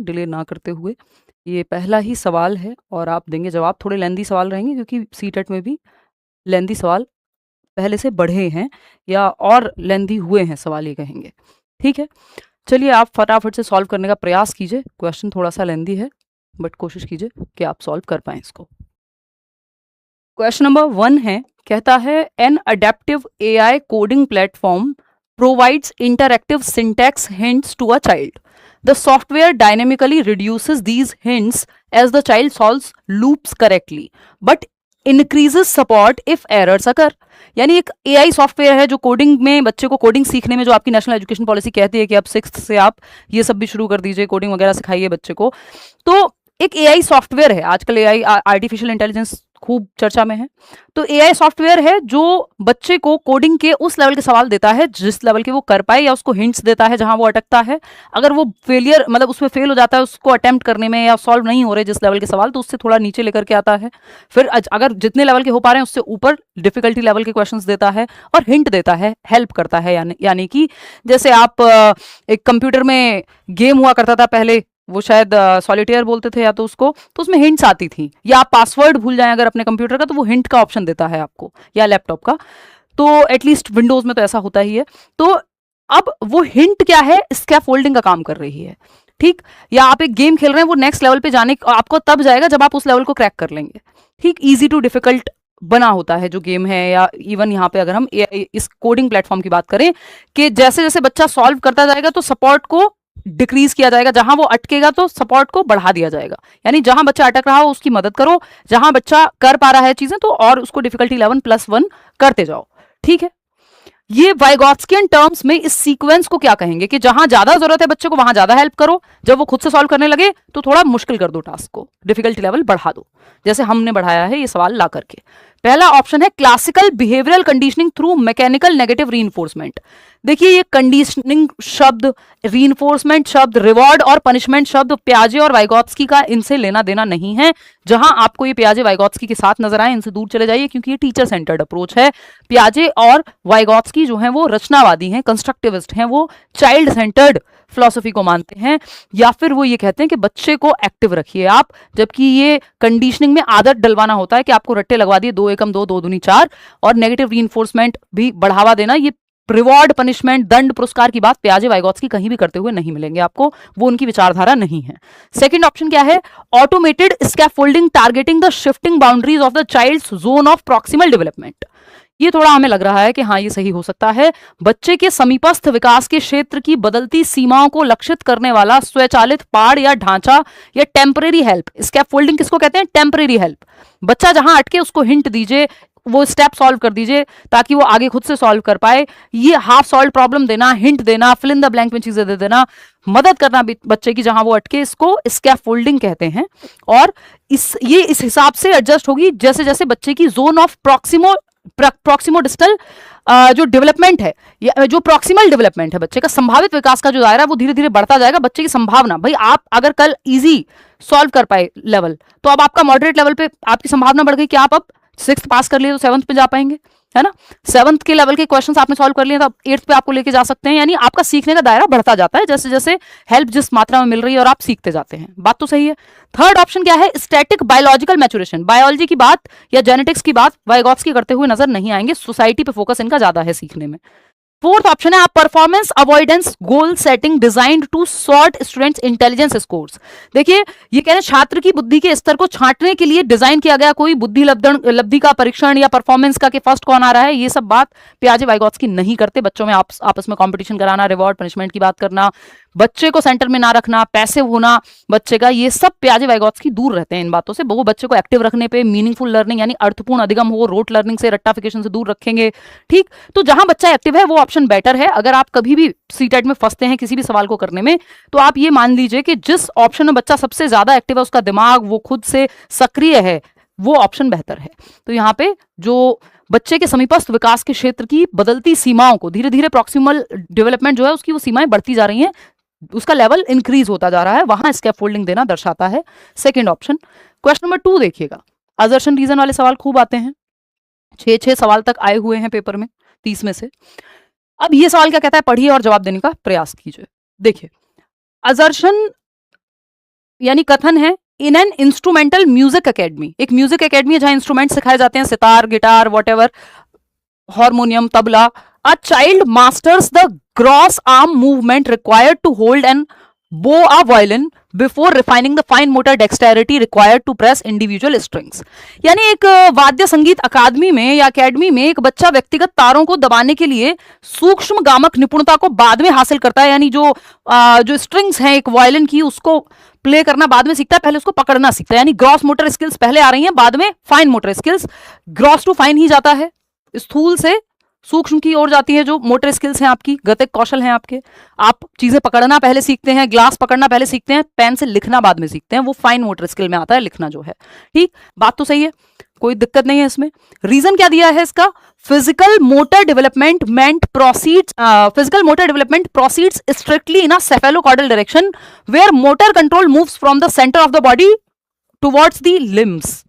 Delay ना करते हुए। ये पहला ही सवाल है और आप देंगे जवाब। थोड़े लेंदी सवाल रहेंगे क्योंकि सीटेट में भी लेंदी सवाल पहले से बढ़े हैं या और लेंदी हुए हैं सवाल, ये कहेंगे। ठीक है, चलिए आप फटाफट से सॉल्व करने का प्रयास कीजिए। क्वेश्चन थोड़ा सा लेंदी है बट कोशिश कीजिए कि आप सॉल्व कर पाएँ इसको। क्वेश्चन नंबर 1 है, कहता है an adaptive AI coding platform provides interactive syntax hints to a child. The software dynamically reduces these hints as the child solves loops correctly, but increases support if errors occur. यानी एक AI software है जो coding में, बच्चे को coding सीखने में, जो आपकी नेशनल एजुकेशन पॉलिसी कहती है कि अब 6th से आप ये सब भी शुरू कर दीजिए, कोडिंग वगैरह सिखाइए बच्चे को। तो एक AI सॉफ्टवेयर है, आजकल AI आर्टिफिशियल इंटेलिजेंस खूब चर्चा में है। तो AI सॉफ्टवेयर है जो बच्चे को कोडिंग के उस लेवल के सवाल देता है जिस लेवल के वो कर पाए, या उसको हिंट्स देता है जहां वो अटकता है। अगर वो फेलियर, मतलब उसमें फेल हो जाता है उसको अटेम्प्ट करने में, या सॉल्व नहीं हो रहे जिस लेवल के सवाल, तो उससे थोड़ा नीचे लेकर के आता है। फिर अगर जितने लेवल के हो पा रहे हैं उससे ऊपर डिफिकल्टी लेवल के क्वेश्चंस देता है और हिंट देता है, हेल्प करता है। यानी कि जैसे आप एक कंप्यूटर में गेम हुआ करता था पहले, वो शायद सॉलिटेयर बोलते थे या तो उसको, तो उसमें हिंट्स आती थी। या आप पासवर्ड भूल जाएं अगर अपने कंप्यूटर का, तो वो हिंट का ऑप्शन देता है आपको, या लैपटॉप का। तो एटलीस्ट विंडोज में तो ऐसा होता ही है। तो अब वो हिंट क्या है, स्कैफोल्डिंग का काम कर रही है। ठीक, या आप एक गेम खेल रहे हैं, वो नेक्स्ट लेवल पे जाने आपको तब जाएगा जब आप उस लेवल को क्रैक कर लेंगे। ठीक, इजी टू डिफिकल्ट बना होता है जो गेम है। या इवन यहाँ पे अगर हम इस कोडिंग प्लेटफॉर्म की बात करें कि जैसे जैसे बच्चा सॉल्व करता जाएगा तो सपोर्ट को डिक्रीज किया जाएगा, जहां वो अटकेगा तो सपोर्ट को बढ़ा दिया जाएगा। यानी जहां बच्चा अटक रहा हो उसकी मदद करो, जहां बच्चा कर पा रहा है चीजें तो और उसको डिफिकल्टी लेवल +1 करते जाओ। ठीक है, ये वाइगॉट्स्कियन टर्म्स में इस सीक्वेंस को क्या कहेंगे कि जहां ज्यादा जरूरत है बच्चे को वहां ज्यादा हेल्प करो, जब वो खुद से सॉल्व करने लगे तो थोड़ा मुश्किल कर दो टास्क को, डिफिकल्टी लेवल बढ़ा दो, जैसे हमने बढ़ाया है ये सवाल ला करके। पहला ऑप्शन है classical behavioural conditioning through mechanical negative reinforcement. देखिए ये कंडीशनिंग शब्द, रीइंफोर्समेंट शब्द, रिवॉर्ड और पनिशमेंट शब्द पियाजे और वाइगॉट्स्की का इनसे लेना देना नहीं है। जहां आपको ये पियाजे वाइगॉट्स्की के साथ नजर आए इनसे दूर चले जाइए, क्योंकि ये टीचर सेंटर्ड अप्रोच है। पियाजे और वाइगॉट्स्की जो हैं वो रचनावादी हैं, कंस्ट्रक्टिविस्ट हैं, वो चाइल्ड सेंटर्ड फिलॉसफी को मानते हैं, या फिर वो ये कहते हैं कि बच्चे को एक्टिव रखिए आप, जबकि ये कंडीशनिंग में आदत डलवाना होता है कि आपको रट्टे लगवा दिए 2 एकम 2 2 दूनी 4, और नेगेटिव रीइंफोर्समेंट भी बढ़ावा देना। ये रिवॉर्ड, पनिशमेंट, दंड, पुरस्कार की बात पियाजे वाइगॉट्स्की कहीं भी करते हुए नहीं मिलेंगे आपको, वो उनकी विचारधारा नहीं है। सेकंड ऑप्शन क्या है, automated scaffolding targeting the shifting boundaries of the child's zone of proximal development. ये थोड़ा हमें लग रहा है कि हाँ ये सही हो सकता है। बच्चे के समीपस्थ विकास के क्षेत्र की बदलती सीमाओं को लक्षित करने वाला स्वचालित पाड़ या ढांचा, या टेम्परेरी हेल्प। स्कैफोल्डिंग किसको कहते हैं, टेम्परेरी हेल्प। बच्चा जहां अटके उसको हिंट दीजिए, वो स्टेप सॉल्व कर दीजिए ताकि वो आगे खुद से सॉल्व कर पाए। ये हाफ सॉल्व प्रॉब्लम देना, हिंट देना, फिल इन द ब्लैंक में चीजें दे देना, मदद करना बच्चे की जहां वो अटके, इसको स्कैफोल्डिंग कहते हैं। और इस हिसाब से एडजस्ट होगी जैसे जैसे बच्चे की जोन ऑफ प्रॉक्सिमो डिस्टल जो डेवलपमेंट है, या जो प्रॉक्सिमल डेवलपमेंट है, बच्चे का संभावित विकास का जो दायरा वो धीरे धीरे बढ़ता जाएगा। बच्चे की संभावना, भाई आप अगर कल इजी सॉल्व कर पाए लेवल, तो अब आपका मॉडरेट लेवल पे आपकी संभावना बढ़ गई कि आप अब 6th पास कर लिए तो 7th पे जा पाएंगे, है ना। 7th के लेवल के क्वेश्चंस आपने सॉल्व कर लिए तो 8th पे आपको लेके जा सकते हैं। यानी आपका सीखने का दायरा बढ़ता जाता है जैसे जैसे हेल्प जिस मात्रा में मिल रही है और आप सीखते जाते हैं। बात तो सही है। थर्ड ऑप्शन क्या है, स्टैटिक बायोलॉजिकल मैच्योरेशन। बायोलॉजी की बात या जेनेटिक्स की बात वाइगॉट्स्की करते हुए नजर नहीं आएंगे, सोसाइटी पे फोकस इनका ज्यादा है सीखने में। फोर्थ ऑप्शन है आप performance avoidance goal setting designed to sort students intelligence scores. देखिए ये कह रहे हैं छात्र की बुद्धि के स्तर को छांटने के लिए डिजाइन किया गया कोई बुद्धि लब्धि का परीक्षण या परफॉर्मेंस का कि फर्स्ट कौन आ रहा है, ये सब बात पियाजे वाइगॉट्स्की नहीं करते। बच्चों में आपस में कंपटीशन कराना, रिवॉर्ड पनिशमेंट की बात करना, बच्चे को सेंटर में ना रखना, पैसिव होना बच्चे का, ये सब पियाजे वाइगॉट्स्की दूर रहते हैं इन बातों से। वो बच्चे को एक्टिव रखने पे, मीनिंगफुल लर्निंग यानी अर्थपूर्ण अधिगम हो, रोट लर्निंग से, रट्टाफिकेशन से दूर रखेंगे। ठीक, तो जहां बच्चा एक्टिव है वो ऑप्शन बेटर है। अगर आप कभी भी सीटेट में फंसते हैं किसी भी सवाल को करने में, तो आप ये मान लीजिए कि जिस ऑप्शन में बच्चा सबसे ज्यादा एक्टिव है, उसका दिमाग वो खुद से सक्रिय है, वो ऑप्शन बेहतर है। तो यहाँ पे जो बच्चे के समीपस्थ विकास के क्षेत्र की बदलती सीमाओं को, धीरे धीरे प्रॉक्सिमल डेवलपमेंट जो है उसकी वो सीमाएं बढ़ती जा रही हैं, उसका लेवल इंक्रीज होता जा रहा है, वहां स्कैफोल्डिंग देना दर्शाता है सेकंड ऑप्शन। क्वेश्चन नंबर 2 देखिएगा, असर्शन रीजन वाले सवाल खूब आते हैं, 6 सवाल तक आए हुए हैं पेपर में 30 में से। अब ये सवाल क्या कहता है, पढ़िए और जवाब देने का प्रयास कीजिए। देखिए असर्शन यानी कथन है, in an instrumental music academy, एक म्यूजिक एकेडमी है जहां इंस्ट्रूमेंट सिखाए जाते हैं, sitar, guitar, whatever, harmonium, tabla. A child masters the gross arm movement required to hold and bow a violin before refining the fine motor dexterity required to press individual strings. यानी एक वाद्य संगीत अकादमी में या अकेडमी में एक बच्चा व्यक्तिगत तारों को दबाने के लिए सूक्ष्म गामक निपुणता को बाद में हासिल करता है. यानी जो स्ट्रिंग्स हैं एक वायलिन की, उसको प्ले करना बाद में सीखता है, पहले उसको पकड़ना सीखता है. यानी ग्रॉस मोटर स्किल्स पहले आ रही हैं, बाद में fine motor skills. Gross to fine ही जाता है, स्थूल से सूक्ष्म की ओर जाती है जो मोटर स्किल्स हैं आपकी, गतिक कौशल हैं आपके. आप चीजें पकड़ना पहले सीखते हैं, ग्लास पकड़ना पहले सीखते हैं, पेन से लिखना बाद में सीखते हैं. वो फाइन मोटर स्किल में आता है लिखना जो है. ठीक, बात तो सही है, कोई दिक्कत नहीं है इसमें. रीजन क्या दिया है इसका? Physical motor development proceeds strictly in a cephalocaudal direction where motor control moves from the centre of the body towards the limbs.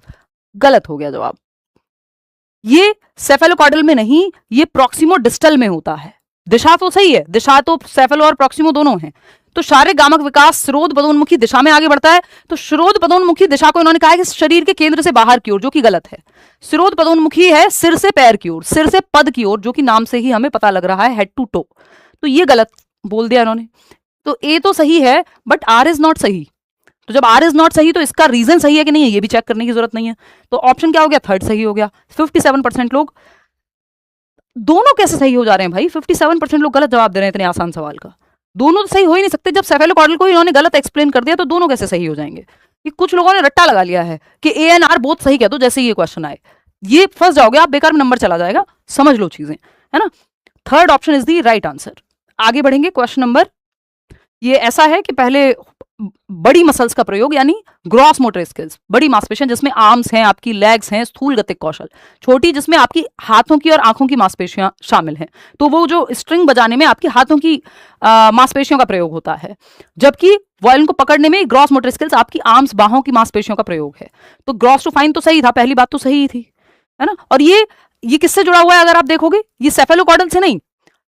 गलत हो गया जवाब. ये सेफेलोकॉर्डल में नहीं, ये प्रॉक्सिमो डिस्टल में होता है. दिशा तो सही है, दिशा तो सेफेलो और प्रॉक्सिमो दोनों हैं. तो शारीरिक गामक विकास स्रोत पदोन्मुखी दिशा में आगे बढ़ता है. तो स्रोत पदोन्मुखी दिशा को इन्होंने कहा है कि शरीर के केंद्र से बाहर की ओर, जो कि गलत है. स्रोत पदोन्मुखी है सिर से पैर की ओर, सिर से पद की ओर, जो कि नाम से ही हमें पता लग रहा है, हेड टू टो. तो ये गलत बोल दिया इन्होंने. तो ए तो सही है बट आर इज नॉट सही. तो जब आर इज नॉट सही तो इसका रीजन सही है कि नहीं है ये भी चेक करने की जरूरत नहीं है. तो ऑप्शन क्या हो गया? थर्ड सही हो गया. 57% लोग, दोनों कैसे सही हो जा रहे हैं भाई? 57% लोग गलत जवाब दे रहे हैं इतने आसान सवाल का. दोनों तो सही हो ही नहीं सकते. जब सेफेलोकॉर्डल को इन्होंने गलत एक्सप्लेन कर दिया तो दोनों कैसे सही हो जाएंगे? कि कुछ लोगों ने रट्टा लगा लिया है कि ए एंड आर बोथ सही कह दो जैसे ये क्वेश्चन आए. ये फंस जाओगे आप, बेकार में नंबर चला जाएगा. समझ लो चीजें, है ना. Third option is the right answer. आगे बढ़ेंगे. क्वेश्चन नंबर, ये ऐसा है कि पहले बड़ी मसल्स का प्रयोग यानी ग्रॉस मोटर स्किल्स, बड़ी मांसपेशियां जिसमें आर्म्स हैं, आपकी लेग्स हैं, स्थूल गतिक कौशल. छोटी जिसमें आपकी हाथों की और आंखों की मांसपेशियां शामिल हैं. तो वो जो स्ट्रिंग बजाने में आपकी हाथों की मांसपेशियों का प्रयोग होता है, जबकि वायलिन को पकड़ने में ग्रॉस मोटर स्किल्स आपकी आर्म्स, बाहों की मांसपेशियों का प्रयोग है. तो ग्रॉस टू फाइन तो सही था, पहली बात तो सही ही थी, है ना. और ये किससे जुड़ा हुआ है अगर आप देखोगे? ये सेफेलोकॉर्डल से नहीं.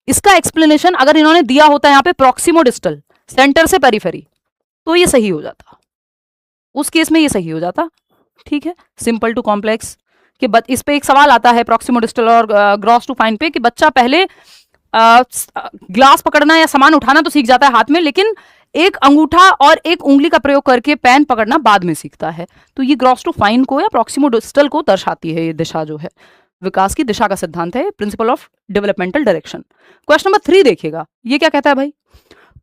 इसका एक्सप्लेनेशन अगर इन्होंने दिया होता है यहाँ पे प्रॉक्सिमो डिस्टल, सेंटर से पेरिफेरी, तो ये सही हो जाता. उस केस में ये सही हो जाता. ठीक है, सिंपल टू कॉम्प्लेक्स कि इस पे एक सवाल आता है प्रॉक्सिमो डिस्टल और ग्रॉस टू फाइन पे कि बच्चा पहले ग्लास पकड़ना या सामान उठाना तो सीख जाता है हाथ में, लेकिन एक अंगूठा और एक उंगली का प्रयोग करके पेन पकड़ना बाद में सीखता है. तो ये ग्रॉस टू फाइन को या प्रॉक्सिमो डिस्टल को दर्शाती है. ये दिशा जो है विकास की दिशा का सिद्धांत है, principle of developmental direction. Question number 3 देखिएगा, ये क्या कहता है भाई?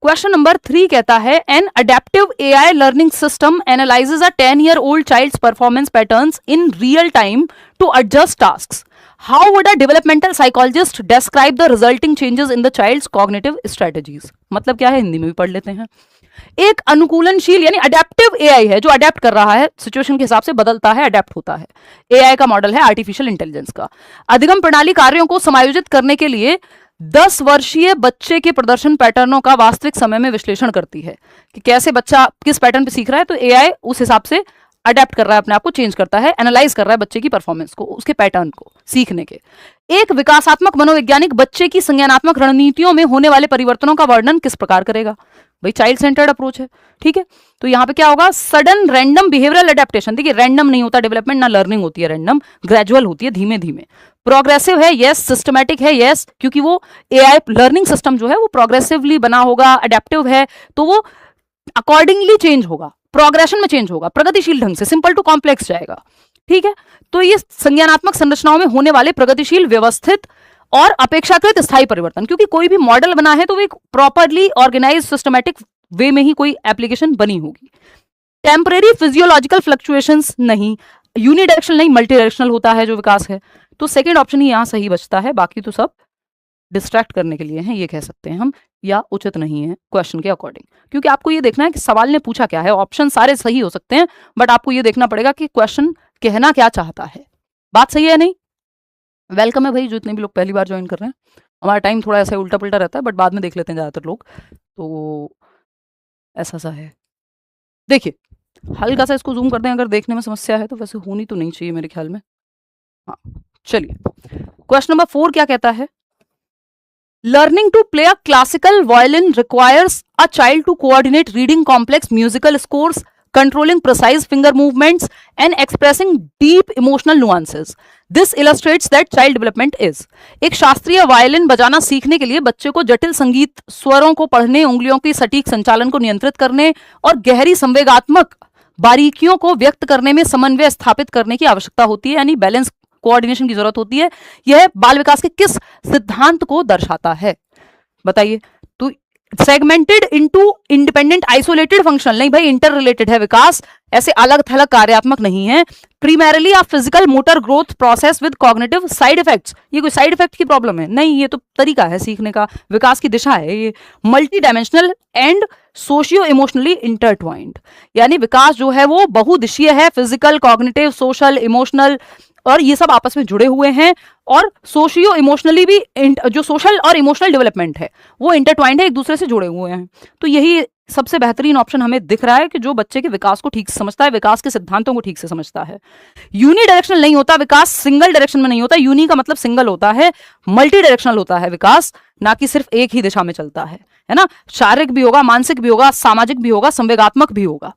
क्वेश्चन नंबर 3 कहता है an adaptive AI learning system analyzes a 10-year-old child's performance patterns in real time to adjust tasks. How would a developmental psychologist describe the resulting changes in the child's cognitive strategies. मतलब क्या है, हिंदी में भी पढ़ लेते हैं. एक अनुकूलनशील यानी अडेप्टिव एआई है जो अडेप्ट कर रहा है, सिचुएशन के हिसाब से बदलता है, अडेप्ट होता है. एआई का मॉडल है आर्टिफिशियल इंटेलिजेंस का. अधिगम प्रणाली कार्यों को समायोजित करने के लिए 10 वर्षीय बच्चे के प्रदर्शन पैटर्नों का वास्तविक समय में विश्लेषण करती है कि कैसे बच्चा किस पैटर्न पे सीख रहा है. तो एआई उस हिसाब से अडेप्ट कर रहा है, अपने आप को चेंज करता है, एनालाइज कर रहा है बच्चे की परफॉर्मेंस को, उसके पैटर्न को सीखने के. एक विकासात्मक मनोवैज्ञानिक बच्चे की संज्ञानात्मक रणनीतियों में होने वाले परिवर्तनों का वर्णन किस प्रकार करेगा? भाई चाइल्ड सेंटर्ड अप्रोच है. ठीक है, तो यहाँ पे क्या होगा? Sudden random behavioural adaptation. देखिए रैंडम नहीं होता डेवलपमेंट, ना लर्निंग होती है रैंडम, ग्रेजुअल होती है, धीमे धीमे. प्रोग्रेसिव है, यस. सिस्टमैटिक है, यस, क्योंकि वो एआई लर्निंग सिस्टम जो है वो प्रोग्रेसिवली बना होगा. अडेप्टिव है तो वो अकॉर्डिंगली चेंज होगा, प्रोग्रेशन में चेंज होगा, प्रगतिशील ढंग से, सिंपल टू कॉम्प्लेक्स जाएगा. ठीक है, तो ये संज्ञानात्मक संरचनाओं में होने वाले प्रगतिशील, व्यवस्थित और अपेक्षाकृत स्थायी परिवर्तन. क्योंकि कोई भी मॉडल बना है तो वो एक प्रॉपरली ऑर्गेनाइज सिस्टमैटिक वे में ही कोई एप्लीकेशन बनी होगी. टेम्परेरी फिजियोलॉजिकल फ्लक्चुएशंस नहीं, यूनिडायरेक्शनल नहीं, मल्टी डायरेक्शनल होता है जो विकास है. तो सेकंड ऑप्शन ही यहां सही बचता है, बाकी तो सब डिस्ट्रैक्ट करने के लिए हैं, ये कह सकते हैं हम, या उचित नहीं है क्वेश्चन के अकॉर्डिंग. क्योंकि आपको ये देखना है कि सवाल ने पूछा क्या है. ऑप्शन सारे सही हो सकते हैं बट आपको ये देखना पड़ेगा कि क्वेश्चन कहना क्या चाहता है. बात सही है नहीं? वेलकम है भाई जो इतने भी लोग पहली बार ज्वाइन कर रहे हैं. हमारा टाइम थोड़ा ऐसा उल्टा पुल्टा रहता है बट बाद में देख लेते हैं ज़्यादातर लोग, तो ऐसा सा है. देखिए हल्का सा इसको जूम करते हैं, अगर देखने में समस्या है तो. वैसे होनी तो नहीं चाहिए मेरे ख्याल में. हाँ चलिए, क्वेश्चन नंबर 4 क्या कहता है? Learning to play a classical violin requires a child to coordinate reading complex musical scores controlling precise finger movements and expressing deep emotional nuances. This illustrates that child development is. एक शास्त्रीय violin बजाना सीखने के लिए बच्चे को जटिल संगीत स्वरों को पढ़ने, उंगलियों की सटीक संचालन को नियंत्रित करने और गहरी संवेगात्मक बारीकियों को व्यक्त करने में समन्वय स्थापित करने की आवश्यकता होती है, यानी बैलेंस कोऑर्डिनेशन की जरूरत होती है। यह बाल विकास के किस सिद्धांत को दर्शाता है, बताइए। तो segmented into independent isolated functional, नहीं भाई, इंटर रिलेटेड है विकास, ऐसे अलग थलग कार्यात्मक नहीं है। Primarily of physical motor growth process with cognitive side effects, ये कोई साइड इफेक्ट की प्रॉब्लम है नहीं, ये तो तरीका है सीखने का, विकास की दिशा है ये। Multi dimensional and socio emotionally intertwined, यानी विकास जो है वो बहुदिशीय है, फिजिकल, कॉग्निटिव, सोशल, इमोशनल, और ये सब आपस में जुड़े हुए हैं। और सोशियो इमोशनली भी, जो सोशल और इमोशनल डेवलपमेंट है वो इंटरट्वाइंड है, एक दूसरे से जुड़े हुए हैं। तो यही सबसे बेहतरीन ऑप्शन हमें दिख रहा है कि जो बच्चे के विकास को ठीक से समझता है, विकास के सिद्धांतों को ठीक से समझता है। यूनी डायरेक्शनल नहीं होता विकास, सिंगल डायरेक्शन में नहीं होता। यूनी का मतलब सिंगल होता है, मल्टी डायरेक्शनल होता है विकास, ना कि सिर्फ एक ही दिशा में चलता है ना। शारीरिक भी होगा, मानसिक भी होगा, सामाजिक भी होगा, संवेगात्मक भी होगा।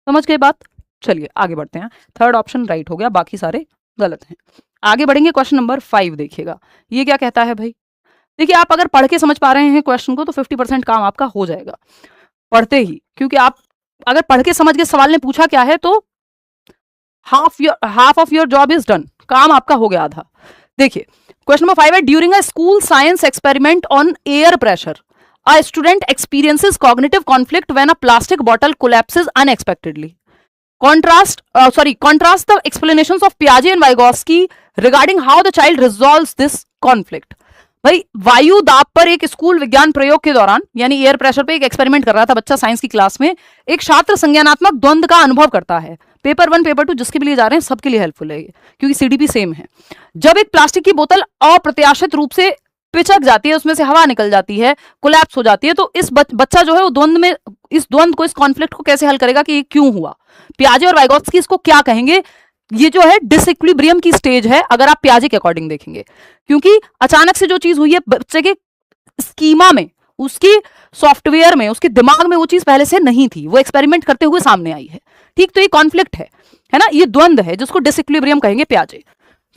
समझ गए बात? चलिए आगे बढ़ते हैं। थर्ड ऑप्शन राइट हो गया, बाकी सारे गलत हैं। आगे बढ़ेंगे, क्वेश्चन नंबर 5 देखिएगा। ये क्या कहता है भाई? देखिए, आप अगर पढ़ के समझ पा रहे हैं क्वेश्चन को तो 50% काम आपका हो जाएगा पढ़ते ही, क्योंकि आप अगर पढ़ के समझ के, सवाल ने पूछा क्या है तो half of your job is done, काम आपका हो गया आधा। देखिए क्वेश्चन नंबर 5 है, during a school science experiment on air pressure a student experiences cognitive conflict when a plastic bottle collapses unexpectedly. Contrast the explanations of Piaget and Vygotsky regarding how the child resolves this conflict. भाई, वायु दाब पर एक school विज्ञान प्रयोग के दौरान, यानी एयर प्रेशर पे एक एक्सपेरिमेंट कर रहा था बच्चा साइंस की क्लास में, एक छात्र संज्ञानात्मक द्वंद का अनुभव करता है। पेपर 1 पेपर 2 जिसके भी लिए जा रहे हैं सबके लिए हेल्पफुल है ये, क्योंकि सीडीपी सेम है। जब एक प्लास्टिक की बोतल अप्रत्याशित रूप से पिचक जाती है, उसमें से हवा निकल जाती है, कोलैप्स हो जाती है, तो इस बच्चा जो है वो द्वंद में, इस द्वंद को, इस कॉन्फ्लिक्ट को कैसे हल करेगा कि ये क्यों हुआ। पियाजे और वाइगोत्स्की इसको क्या कहेंगे? ये जो है डिसइक्विलिब्रियम की स्टेज है, अगर आप पियाजे के अकॉर्डिंग देखेंगे, क्योंकि अचानक से जो चीज हुई है बच्चे के स्कीमा में, उसकी सॉफ्टवेयर में, उसके दिमाग में वो चीज पहले से नहीं थी, वो एक्सपेरिमेंट करते हुए सामने आई है। ठीक, तो ये कॉन्फ्लिक्ट है ना, ये द्वंद है जिसको डिसइक्विलिब्रियम कहेंगे पियाजे।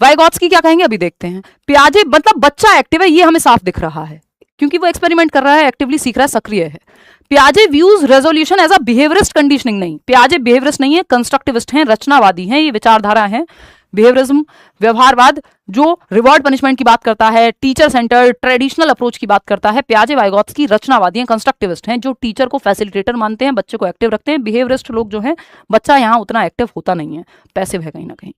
वाइगोत्स्की क्या कहेंगे अभी देखते हैं। पियाजे मतलब बच्चा एक्टिव है, ये हमें साफ दिख रहा है, क्योंकि वो एक्सपेरिमेंट कर रहा है, एक्टिवली सीख रहा है, सक्रिय है। पियाजे views resolution as a behaviourist conditioning, नहीं, पियाजे बिहेवियरिस्ट नहीं है, कंस्ट्रक्टिविस्ट हैं, रचनावादी हैं, ये विचारधारा है। बिहेवियरिज्म, व्यवहारवाद, जो रिवॉर्ड पनिशमेंट की बात करता है, टीचर सेंटर ट्रेडिशनल अप्रोच की बात करता है। पियाजे वाइगोत्स्की रचनावादी हैं, कंस्ट्रक्टिविस्ट हैं, जो टीचर को फैसिलिटेटर मानते हैं, बच्चे को एक्टिव रखते हैं। बिहेवियरिस्ट लोग जो हैं, बच्चा यहाँ उतना एक्टिव होता नहीं है, पैसिव है कहीं ना कहीं,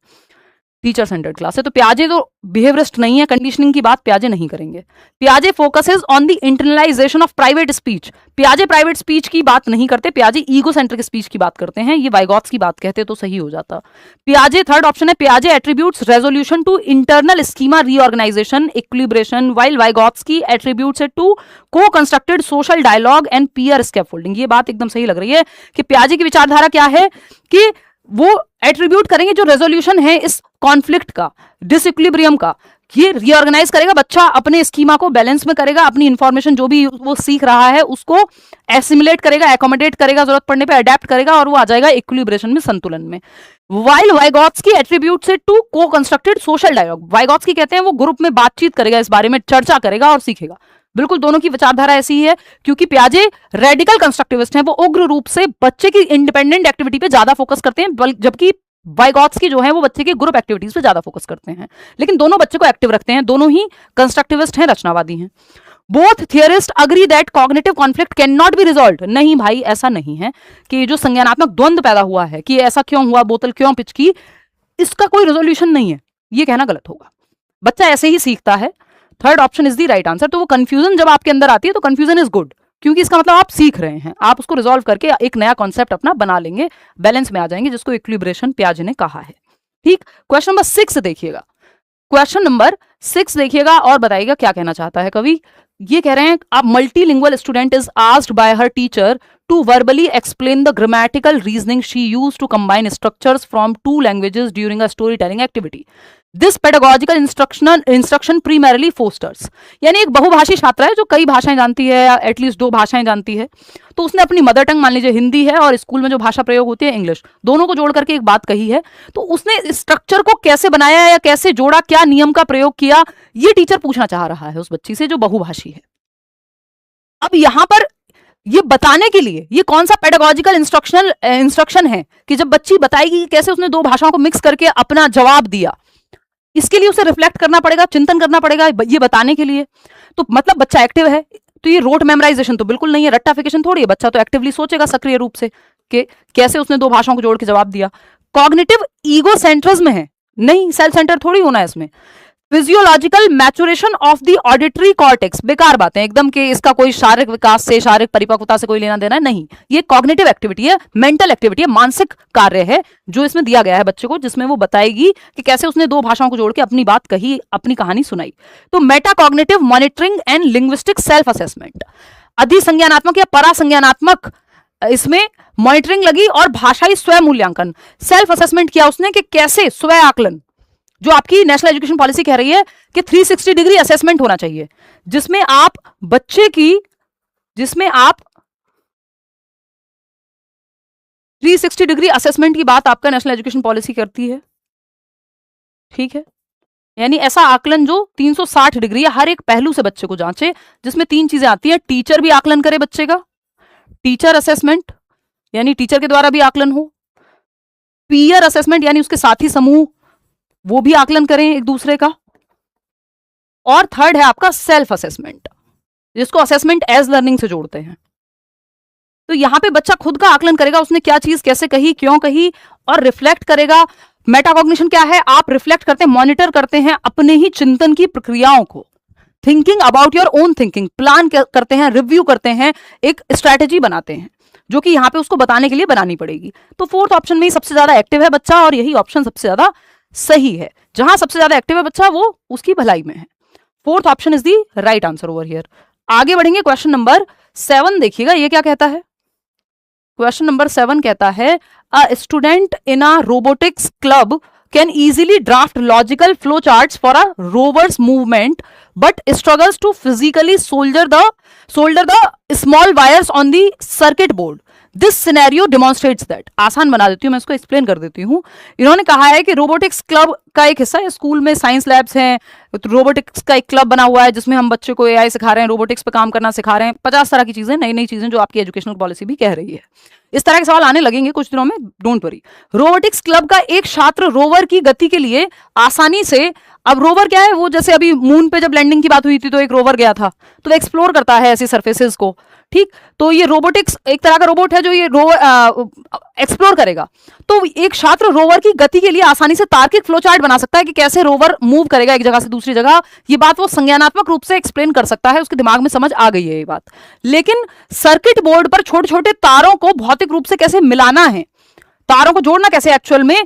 टीचर सेंटर्ड क्लास है। तो पियाजे तो बिहेवियरिस्ट नहीं है, कंडीशनिंग की बात पियाजे नहीं करेंगे। पियाजे focuses on the internalisation of private speech, पियाजे प्राइवेट स्पीच की बात नहीं करते, पियाजे ईगो सेंट्रिक स्पीच की बात करते हैं। ये वाइगोत्स्की की बात कहते तो सही हो जाता। पियाजे, थर्ड ऑप्शन है, पियाजे attributes resolution to internal schema reorganisation equilibration, while Vygotsky attributes it to को constructed social dialogue and peer scaffolding. ये बात एकदम सही लग रही है कि पियाजे की विचारधारा क्या है कि वो एट्रीब्यूट करेंगे जो रेजोल्यूशन है इस कॉन्फ्लिक्ट का, डिसइक्विलिब्रियम का, ये रीऑर्गेनाइज करेगा, बच्चा अपने स्कीमा को बैलेंस में करेगा, अपनी इंफॉर्मेशन जो भी वो सीख रहा है उसको एसिमुलेट करेगा, एकोमोडेट करेगा, जरूरत पड़ने पे अडेप्ट करेगा, और वो आ जाएगा इक्विलिब्रेशन में, संतुलन में। While Vygotsky attributes it to को कंस्ट्रक्टेड सोशल डायलॉग, वाइगोत्स्की कहते हैं वो ग्रुप में बातचीत करेगा, इस बारे में चर्चा करेगा और सीखेगा। बिल्कुल दोनों की विचारधारा ऐसी ही है, क्योंकि पियाजे रेडिकल कंस्ट्रक्टिविस्ट हैं, वो उग्र रूप से बच्चे की इंडिपेंडेंट एक्टिविटी पे ज्यादा फोकस करते हैं, जबकि वाइगोत्स्की जो है वो बच्चे के ग्रुप एक्टिविटीज पे ज्यादा फोकस करते हैं। लेकिन दोनों बच्चे को एक्टिव रखते हैं, दोनों ही कंस्ट्रक्टिविस्ट हैं, रचनावादी हैं। Both theorist agree that cognitive conflict can not be resolved, नहीं भाई ऐसा नहीं है कि जो संज्ञानात्मक द्वंद पैदा हुआ है कि ऐसा क्यों हुआ, बोतल क्यों पिचकी, इसका कोई रेजोल्यूशन नहीं है, ये कहना गलत होगा। बच्चा ऐसे ही सीखता है, third option is the right answer. तो वो कंफ्यूजन जब आपके अंदर आती है तो कंफ्यूजन इज गुड, क्योंकि इसका मतलब आप सीख रहे हैं, आप उसको रिजॉल्व करके एक नया कॉन्सेप्ट अपना बना लेंगे, बैलेंस में आ जाएंगे, जिसको इक्विलिब्रेशन पियाजे ने कहा है। ठीक, क्वेश्चन नंबर 6 देखिएगा। क्वेश्चन नंबर 6 देखिएगा और बताइएगा क्या कहना चाहता है कवि। ये कह रहे हैं, आप multilingual student is asked by her teacher to verbally explain the grammatical reasoning she used to combine structures from two languages during a storytelling activity. This pedagogical instruction primarily fosters. यानी एक बहुभाषी छात्रा है जो कई भाषाएं जानती है या एटलीस्ट 2 भाषाएं जानती है, तो उसने अपनी मदर टंग मान लीजिए हिंदी है और स्कूल में जो भाषा प्रयोग होती है इंग्लिश, दोनों को जोड़ करके एक बात कही है, तो उसने स्ट्रक्चर को कैसे बनाया या कैसे जोड़ा, क्या नियम का प्रयोग किया, ये टीचर पूछना चाह रहा है उस बच्ची से जो बहुभाषी है। अब यहां पर ये बताने के लिए ये कौन सा पेडागोजिकल इंस्ट्रक्शन है कि जब बच्ची बताएगी कि कैसे उसने 2 भाषाओं को मिक्स करके अपना जवाब दिया, इसके लिए उसे रिफ्लेक्ट करना पड़ेगा, चिंतन करना पड़ेगा ये बताने के लिए। तो मतलब बच्चा एक्टिव है, तो ये रोट मेमोराइजेशन तो बिल्कुल नहीं है, रट्टाफिकेशन थोड़ी है, बच्चा तो एक्टिवली सोचेगा सक्रिय रूप से कि कैसे उसने 2 भाषाओं को जोड़ के जवाब दिया। कॉग्निटिव ईगो सेंट्रिज्म है, नहीं सेल्फ सेंटर थोड़ी होना है इसमें। Physiological maturation of the auditory cortex, बेकार बातें एकदम कि इसका कोई शारीरिक विकास से, शारीरिक परिपक्वता से कोई लेना देना है, नहीं, ये कॉग्निटिव एक्टिविटी है, मेंटल एक्टिविटी है, मानसिक कार्य है जो इसमें दिया गया है बच्चे को, जिसमें वो बताएगी कि कैसे उसने 2 भाषाओं को जोड़ के अपनी बात कही, अपनी कहानी सुनाई। तो metacognitive monitoring and linguistic self assessment, अधिसंज्ञानात्मक या परासंज्ञानात्मक इसमें मॉनिटरिंग लगी और भाषाई स्वयं मूल्यांकन, सेल्फ असेसमेंट किया उसने कि कैसे स्वयं आकलन, जो आपकी नेशनल एजुकेशन पॉलिसी कह रही है कि 360 डिग्री असेसमेंट होना चाहिए, जिसमें आप बच्चे की 360 डिग्री असेसमेंट की बात आपका नेशनल एजुकेशन पॉलिसी करती है, ठीक है। यानी ऐसा आकलन जो 360 डिग्री हर एक पहलू से बच्चे को जांचे, जिसमें 3 चीजें आती हैं, टीचर भी आकलन करे बच्चे का, टीचर असेसमेंट यानी टीचर के द्वारा भी आकलन हो, पीयर असेसमेंट यानी उसके साथी समूह वो भी आकलन करें एक दूसरे का, और थर्ड है आपका सेल्फ असेसमेंट, जिसको असेसमेंट एज लर्निंग से जोड़ते हैं। तो यहां पे बच्चा खुद का आकलन करेगा, उसने क्या चीज कैसे कही, क्यों कही, और रिफ्लेक्ट करेगा। मेटाकॉग्निशन क्या है, आप रिफ्लेक्ट करते हैं, मॉनिटर करते हैं अपने ही चिंतन की प्रक्रियाओं को, thinking about your own thinking, plan करते हैं, रिव्यू करते हैं, एक स्ट्रैटेजी बनाते हैं जो कि यहां पे उसको बताने के लिए बनानी पड़ेगी। तो 4th ऑप्शन में ही सबसे ज्यादा एक्टिव है बच्चा, और यही ऑप्शन सबसे ज्यादा सही है। जहां सबसे ज्यादा एक्टिव है बच्चा वो उसकी भलाई में है। 4th option is the right answer over here. आगे बढ़ेंगे, क्वेश्चन नंबर 7 देखिएगा, ये क्या कहता है। क्वेश्चन नंबर 7 कहता है a student in a robotics club can easily draft logical flow charts for a rover's movement but struggles to physically solder the small wires on the circuit board. This scenario demonstrates that. आसान बना देती हूँ मैं इसको, explain कर देती हूँ। इन्होंने कहा है कि रोबोटिक्स क्लब का एक हिस्सा है, स्कूल में साइंस लैब्स हैं, तो रोबोटिक्स का एक क्लब बना हुआ है जिसमें हम बच्चे को एआई सिखा रहे हैं, रोबोटिक्स पे काम करना सिखा रहे हैं, 50 तरह की चीजें, नई नई चीजें जो आपकी एजुकेशनल पॉलिसी भी कह रही है। इस तरह के सवाल आने लगेंगे कुछ दिनों में, डोंट वरी। रोबोटिक्स क्लब का एक छात्र रोवर की गति के लिए आसानी से, अब रोवर क्या है, वो जैसे अभी मून पे जब लैंडिंग की बात हुई थी तो एक रोवर गया था, तो वो एक्सप्लोर करता है ऐसी सरफेसेस को, ठीक। तो ये रोबोटिक्स एक तरह का रोबोट है जो ये रोवर एक्सप्लोर करेगा। तो एक छात्र रोवर की गति के लिए आसानी से तार्किक फ्लो चार्ट बना सकता है कि कैसे रोवर मूव करेगा एक जगह से दूसरी जगह। ये बात वो संज्ञानात्मक रूप से एक्सप्लेन कर सकता है, उसके दिमाग में समझ आ गई है ये बात। लेकिन सर्किट बोर्ड पर छोटे छोटे तारों को भौतिक रूप से कैसे मिलाना है, तारों को जोड़ना कैसे एक्चुअल में,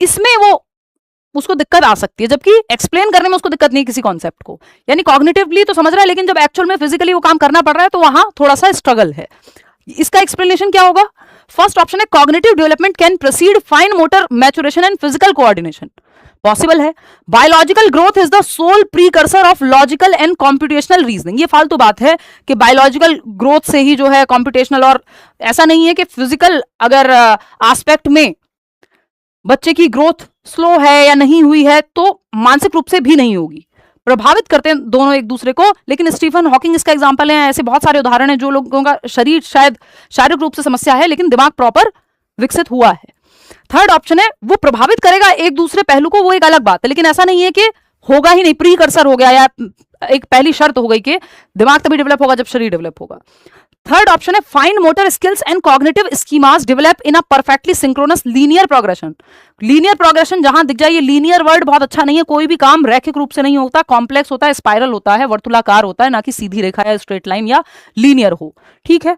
इसमें वो उसको दिक्कत आ सकती है, जबकि एक्सप्लेन करने में उसको दिक्कत नहीं किसी कॉन्सेप्ट को। यानी कॉग्निटिवली तो समझ रहा है, लेकिन जब एक्चुअल में फिजिकली वो काम करना पड़ रहा है तो वहां थोड़ा सा स्ट्रगल है। इसका एक्सप्लेनेशन क्या होगा। फर्स्ट ऑप्शन है cognitive development can proceed fine motor maturation and physical coordination. Possible है। Biological growth is the sole precursor of logical and computational reasoning. ये फालतू बात है कि बायोलॉजिकल ग्रोथ से ही जो है कॉम्प्यूटेशनल, और ऐसा नहीं है कि फिजिकल अगर एस्पेक्ट में बच्चे की ग्रोथ स्लो है या नहीं हुई है तो मानसिक रूप से भी नहीं होगी। प्रभावित करते हैं दोनों एक दूसरे को, लेकिन स्टीफन हॉकिंग इसका एग्जांपल है। ऐसे बहुत सारे उदाहरण हैं जो लोगों का शरीर शायद शारीरिक रूप से समस्या है लेकिन दिमाग प्रॉपर विकसित हुआ है। थर्ड ऑप्शन है वो प्रभावित करेगा एक दूसरे पहलू को, वो एक अलग बात है, लेकिन ऐसा नहीं है कि होगा ही नहीं, प्रीकर्सर हो गया या एक पहली शर्त हो गई कि दिमाग तभी डेवलप होगा जब शरीर डेवलप होगा। थर्ड ऑप्शन है fine motor skills and cognitive schemas develop in a perfectly synchronous linear progression. Linear progression जहां दिख जाए, ये लीनियर वर्ड बहुत अच्छा नहीं है, कोई भी काम रैखिक रूप से नहीं होता, कॉम्प्लेक्स होता है, स्पाइरल होता है, वर्तुलाकार होता है, ना कि सीधी रेखा या स्ट्रेट लाइन या लीनियर हो, ठीक है।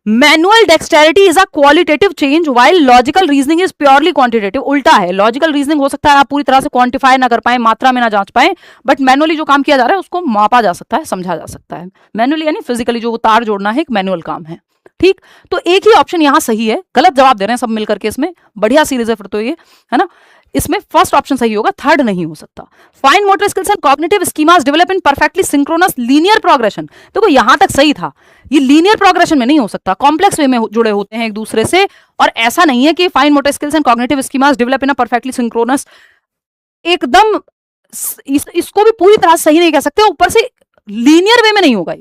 Manual dexterity is a qualitative change while logical reasoning is purely quantitative. उल्टा है, लॉजिकल रीजनिंग हो सकता है आप पूरी तरह से क्वांटिफाई ना कर पाए, मात्रा में ना जांच पाए, बट मैनुअली जो काम किया जा रहा है उसको मापा जा सकता है, समझा जा सकता है। मैनुअली यानी फिजिकली जो तार जोड़ना है एक मैनुअल काम है, ठीक, तो एक ही ऑप्शन यहां सही है, गलत जवाब दे रहे हैं सब मिलकर के इसमें, बढ़िया सीरीज है फिर तो ये, है ना। इसमें फर्स्ट ऑप्शन सही होगा, थर्ड नहीं हो सकता। Fine motor skills and cognitive schemas develop in perfectly synchronous linear progression, देखो यहां तक सही था, ये लीनियर प्रोग्रेशन में नहीं हो सकता, कॉम्प्लेक्स वे में जुड़े होते हैं एक दूसरे से, और ऐसा नहीं है कि fine motor skills and cognitive schemas develop in a perfectly synchronous, एकदम इसको भी पूरी तरह सही नहीं कह सकते, ऊपर से लीनियर वे में नहीं होगा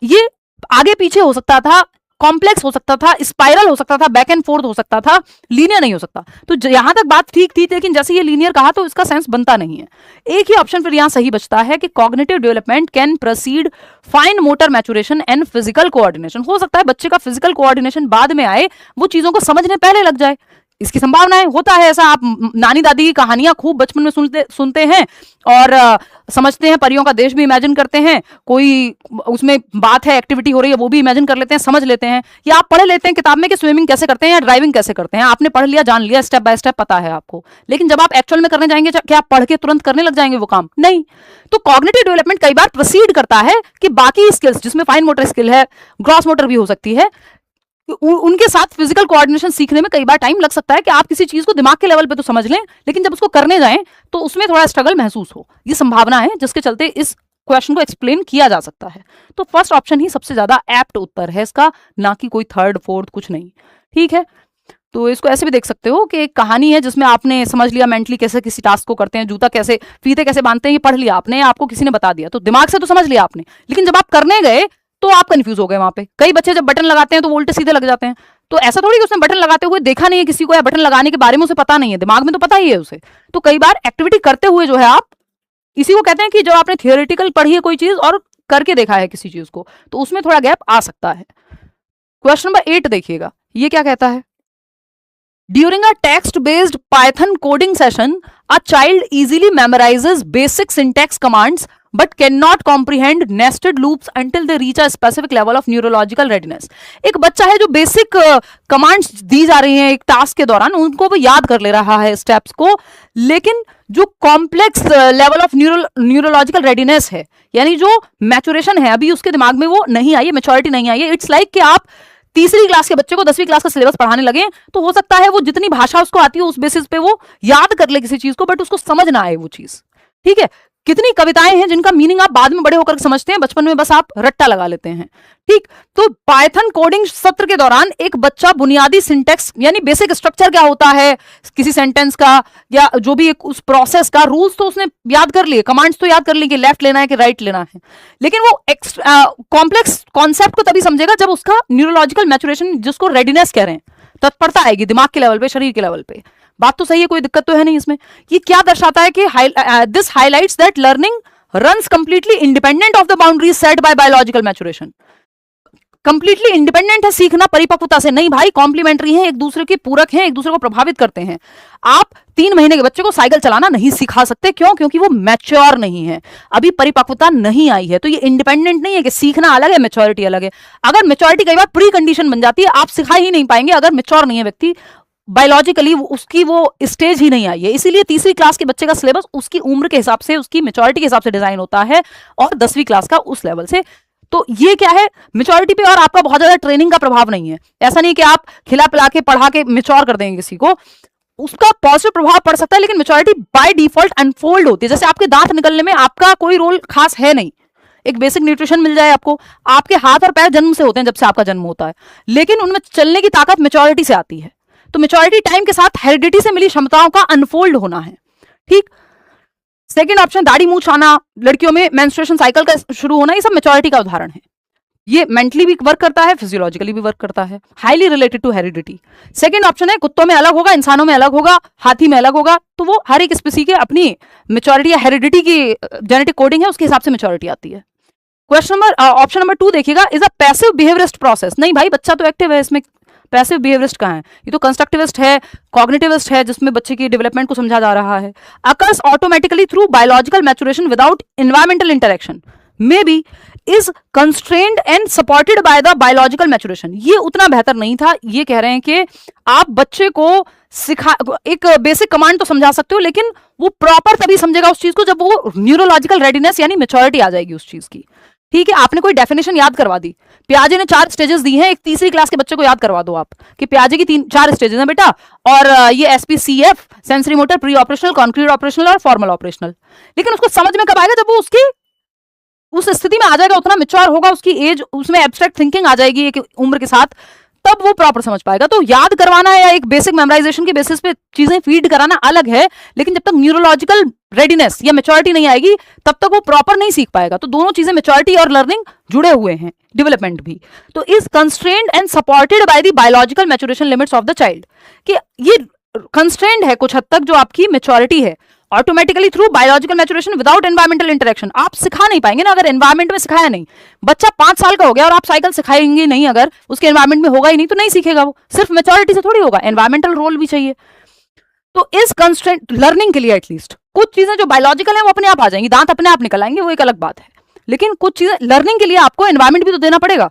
ये आगे पीछे हो सकता था, कॉम्प्लेक्स हो सकता था, स्पाइरल हो सकता था, बैक एंड फोर्थ हो सकता था, लीनियर नहीं हो सकता। तो यहां तक बात ठीक थी, लेकिन जैसे ये लीनियर कहा तो इसका सेंस बनता नहीं है। एक ही ऑप्शन फिर यहां सही बचता है कि cognitive development can proceed fine motor maturation and physical coordination, हो सकता है बच्चे का फिजिकल कोऑर्डिनेशन बाद में आए, वो चीजों को समझने पहले लग जाए, इसकी संभावनाएं, होता है ऐसा। आप नानी दादी की कहानियां खूब बचपन में सुनते हैं और समझते हैं, परियों का देश भी इमेजिन करते हैं, कोई उसमें बात है, एक्टिविटी हो रही है, वो भी इमेजिन कर लेते हैं, समझ लेते हैं, या आप पढ़ लेते हैं किताब में कि स्विमिंग कैसे करते हैं या ड्राइविंग कैसे करते हैं, आपने पढ़ लिया, जान लिया, स्टेप बाय स्टेप पता है आपको, लेकिन जब आप एक्चुअल में करने जाएंगे, क्या आप पढ़ के तुरंत करने लग जाएंगे वो काम? नहीं। तो कॉग्निटिव डेवलपमेंट कई बार प्रोसीड करता है कि बाकी स्किल्स, जिसमें फाइन मोटर स्किल है, ग्रॉस मोटर भी हो सकती है, उनके साथ फिजिकल कोऑर्डिनेशन सीखने में कई बार टाइम लग सकता है कि आप किसी चीज को दिमाग के लेवल पे तो समझ लें, लेकिन जब उसको करने जाएं तो उसमें थोड़ा स्ट्रगल महसूस हो, ये संभावना है जिसके चलते इस क्वेश्चन को एक्सप्लेन किया जा सकता है। तो फर्स्ट ऑप्शन ही सबसे ज्यादा एप्ट उत्तर है इसका, ना कि कोई थर्ड फोर्थ कुछ नहीं। ठीक है, तो इसको ऐसे भी देख सकते हो कि एक कहानी है जिसमें आपने समझ लिया मेंटली कैसे किसी टास्क को करते हैं, जूता कैसे, फीते कैसे बांधते हैं, ये पढ़ लिया आपने, आपको किसी ने बता दिया, तो दिमाग से तो समझ लिया आपने, लेकिन जब आप करने गए तो आप कंफ्यूज हो गए वहां पे। कई बच्चे जब बटन लगाते हैं तो वोल्टे सीधे लग जाते हैं, तो ऐसा थोड़ी कि उसने बटन लगाते हुए देखा नहीं है किसी को, या बटन लगाने के बारे में उसे पता नहीं है, दिमाग में तो पता ही है उसे। तो कई बार एक्टिविटी करते हुए जो है आप, इसी को कहते हैं कि जब आपने थियोरेटिकल पढ़ी है कोई चीज और करके देखा है किसी चीज को, तो उसमें थोड़ा गैप आ सकता है। क्वेश्चन नंबर 8 देखिएगा, ये क्या कहता है। During a text-based Python coding session, a child easily memorizes basic syntax commands but cannot comprehend nested loops until they reach a specific level of neurological readiness. एक बच्चा है जो बेसिक कमांड्स दी जा रही हैं एक टास्क के दौरान, उनको वो याद कर ले रहा है स्टेप्स को, लेकिन जो complex level of neurological readiness है, यानी जो मैचुरेशन है अभी उसके दिमाग में वो नहीं आई है, मेच्योरिटी नहीं आई है। इट्स लाइक कि आप तीसरी क्लास के बच्चे को 10वीं क्लास का सिलेबस पढ़ाने लगे, तो हो सकता है वो जितनी भाषा उसको आती है उस बेसिस पे वो याद कर ले किसी चीज को, बट उसको समझ ना आए वो चीज। ठीक है, कितनी कविताएं हैं जिनका मीनिंग आप बाद में बड़े होकर समझते हैं, बचपन में बस आप रट्टा लगा लेते हैं। ठीक, तो पाइथन कोडिंग सत्र के दौरान एक बच्चा बुनियादी सिंटेक्स यानी बेसिक स्ट्रक्चर क्या होता है किसी सेंटेंस का, या जो भी एक उस प्रोसेस का रूल्स तो उसने याद कर लिए, कमांड्स तो याद कर ली कि लेफ्ट लेना है कि राइट लेना है, लेकिन वो कॉम्प्लेक्स कॉन्सेप्ट को तभी समझेगा जब उसका न्यूरोलॉजिकल मैचुरेशन, जिसको रेडीनेस कह रहे हैं, तत्परता आएगी दिमाग के लेवल पे, शरीर के लेवल पे। बात तो सही है, कोई दिक्कत तो है नहीं इसमें। ये क्या दर्शाता है कि this highlights that learning runs completely independent of the boundaries set bye biological maturation. Completely independent है सीखना परिपक्वता से, नहीं भाई, कॉम्प्लीमेंट्री है, एक दूसरे के पूरक हैं, एक दूसरे को प्रभावित करते हैं। आप 3 महीने के बच्चे को साइकिल चलाना नहीं सिखा सकते, क्यों? क्योंकि वो मैच्योर नहीं है, अभी परिपक्वता नहीं आई है। तो ये इंडिपेंडेंट नहीं है कि सीखना अलग है मैच्योरिटी अलग है। अगर मैच्योरिटी कई बार प्री कंडीशन बन जाती है, आप सिखा ही नहीं पाएंगे अगर मैच्योर नहीं है व्यक्ति, बायोलॉजिकली उसकी वो स्टेज ही नहीं आई है। इसीलिए तीसरी क्लास के बच्चे का सिलेबस उसकी उम्र के हिसाब से, उसकी मैच्योरिटी के हिसाब से डिजाइन होता है, और 10वीं क्लास का उस लेवल से। तो ये क्या है, मैच्योरिटी पे और आपका बहुत ज्यादा ट्रेनिंग का प्रभाव नहीं है। ऐसा नहीं कि आप खिला पिला के पढ़ा के मैच्योर कर देंगे किसी को, उसका पॉजिटिव प्रभाव पड़ सकता है, लेकिन मैच्योरिटी बाय डिफॉल्ट अनफोल्ड होती है। जैसे आपके दांत निकलने में आपका कोई रोल खास है नहीं, एक बेसिक न्यूट्रिशन मिल जाए आपको, आपके हाथ और पैर जन्म से होते हैं, जब से आपका जन्म होता है, लेकिन उनमें चलने की ताकत मैच्योरिटी से आती है। तो मैच्योरिटी टाइम के साथ हेरिडिटी से मिली क्षमताओं का अनफोल्ड होना है। ठीक, सेकंड ऑप्शन, दाढ़ी मूंछ आना, लड़कियों में मेंस्ट्रुएशन साइकिल का शुरू होना, ये सब मैच्योरिटी का उदाहरण है। ये मेंटली भी वर्क करता है, फिजियोलॉजिकली भी वर्क करता है, highly related to heredity. Second option है, कुत्तों में अलग होगा, इंसानों में अलग होगा, हाथी में अलग होगा, तो वो हर एक स्पीसी के अपनी मैच्योरिटी या हेरिडिटी की जेनेटिक कोडिंग है, उसके हिसाब से मैच्योरिटी आती है। क्वेश्चन नंबर ऑप्शन नंबर 2 देखिएगा, is a passive behaviourist process. नहीं भाई, बच्चा तो एक्टिव है, इसमें पैसिव बिहेवियरिस्ट कहाँ है, ये तो कंस्ट्रक्टिविस्ट है, कॉग्निटिविस्ट है, जिसमें बच्चे की डेवलपमेंट को समझा जा रहा है। Occurs automatically through biological maturation without environmental interaction, maybe is constrained and supported by the biological maturation. ये उतना बेहतर नहीं था। ये कह रहे हैं कि आप बच्चे को सिखा, एक बेसिक कमांड तो समझा सकते हो, लेकिन वो प्रॉपर तभी समझेगा उस चीज को जब वो न्यूरोलॉजिकल रेडीनेस यानी मैच्योरिटी आ जाएगी उस चीज की। ठीक है, आपने कोई डेफिनेशन याद करवा दी, पियाजे ने 4 स्टेजेस दी हैं, एक तीसरी क्लास के बच्चे को याद करवा दो आप कि पियाजे की 4 स्टेजेस हैं बेटा, और ये SPCF, sensory motor, pre operational, concrete operational और फॉर्मल ऑपरेशनल। लेकिन उसको समझ में कब आएगा, जब वो उसकी उस स्थिति में आ जाएगा, उतना मैच्योर होगा, उसकी एज, उसमें एब्स्ट्रैक्ट थिंकिंग आ जाएगी एक उम्र के साथ, तब वो प्रॉपर समझ पाएगा। तो याद करवाना या एक बेसिक मेमोराइजेशन के बेसिस पे चीजें फीड कराना अलग है, लेकिन जब तक न्यूरोलॉजिकल रेडीनेस या मैच्योरिटी नहीं आएगी तब तक वो प्रॉपर नहीं सीख पाएगा। तो दोनों चीजें, मैच्योरिटी और लर्निंग, जुड़े हुए हैं, डेवलपमेंट भी। तो is constrained and supported by the biological maturation limits of the child, कि ये कंस्ट्रेन्ड है कुछ हद तक जो आपकी मैच्योरिटी है, automatically through biological maturation without environmental interaction. आप सिखा नहीं पाएंगे ना, अगर एनवायरमेंट में सिखाया नहीं, बच्चा 5 साल का हो गया और आप साइकिल सिखाएंगे नहीं, अगर उसके एनवायरमेंट में होगा ही नहीं तो नहीं सीखेगा वो, सिर्फ मैच्योरिटी से थोड़ी होगा, एनवायरमेंटल रोल भी चाहिए। तो इस कंस्ट्रेंट लर्निंग के लिए एटलीस्ट कुछ चीजें जो बायोलॉजिकल है वो अपने आप आ जाएंगी, दांत अपने आप निकल आएंगे, वो एक अलग बात है, लेकिन कुछ चीजें लर्निंग के लिए आपको एनवायरमेंट भी तो देना पड़ेगा।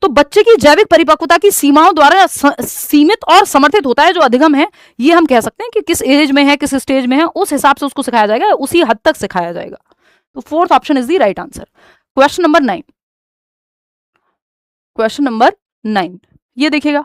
तो बच्चे की जैविक परिपक्वता की सीमाओं द्वारा सीमित और समर्थित होता है, जो अधिगम है, ये हम कह सकते हैं कि किस एज में है, किस स्टेज में है, उस हिसाब से उसको सिखाया जाएगा, उसी हद तक सिखाया जाएगा। तो 4th option is the right answer. Question number 9, question number 9 ये देखिएगा,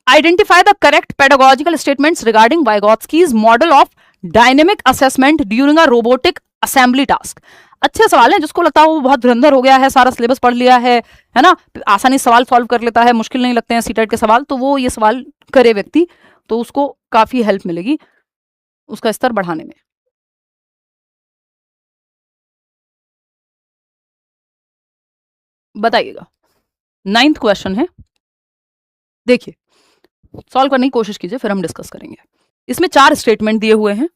identify the correct pedagogical statements regarding Vygotsky's model of dynamic assessment during a robotic assembly task. अच्छे सवाल हैं, जिसको लगता है वो बहुत धुरंधर हो गया है, सारा सिलेबस पढ़ लिया है ना, आसानी से सवाल सॉल्व कर लेता है, मुश्किल नहीं लगते हैं सीटेट के सवाल, तो वो ये सवाल करे व्यक्ति तो उसको काफी हेल्प मिलेगी उसका स्तर बढ़ाने में। बताइएगा, 9th क्वेश्चन है, देखिए सॉल्व करने की कोशिश कीजिए, फिर हम डिस्कस करेंगे। इसमें 4 स्टेटमेंट दिए हुए हैं।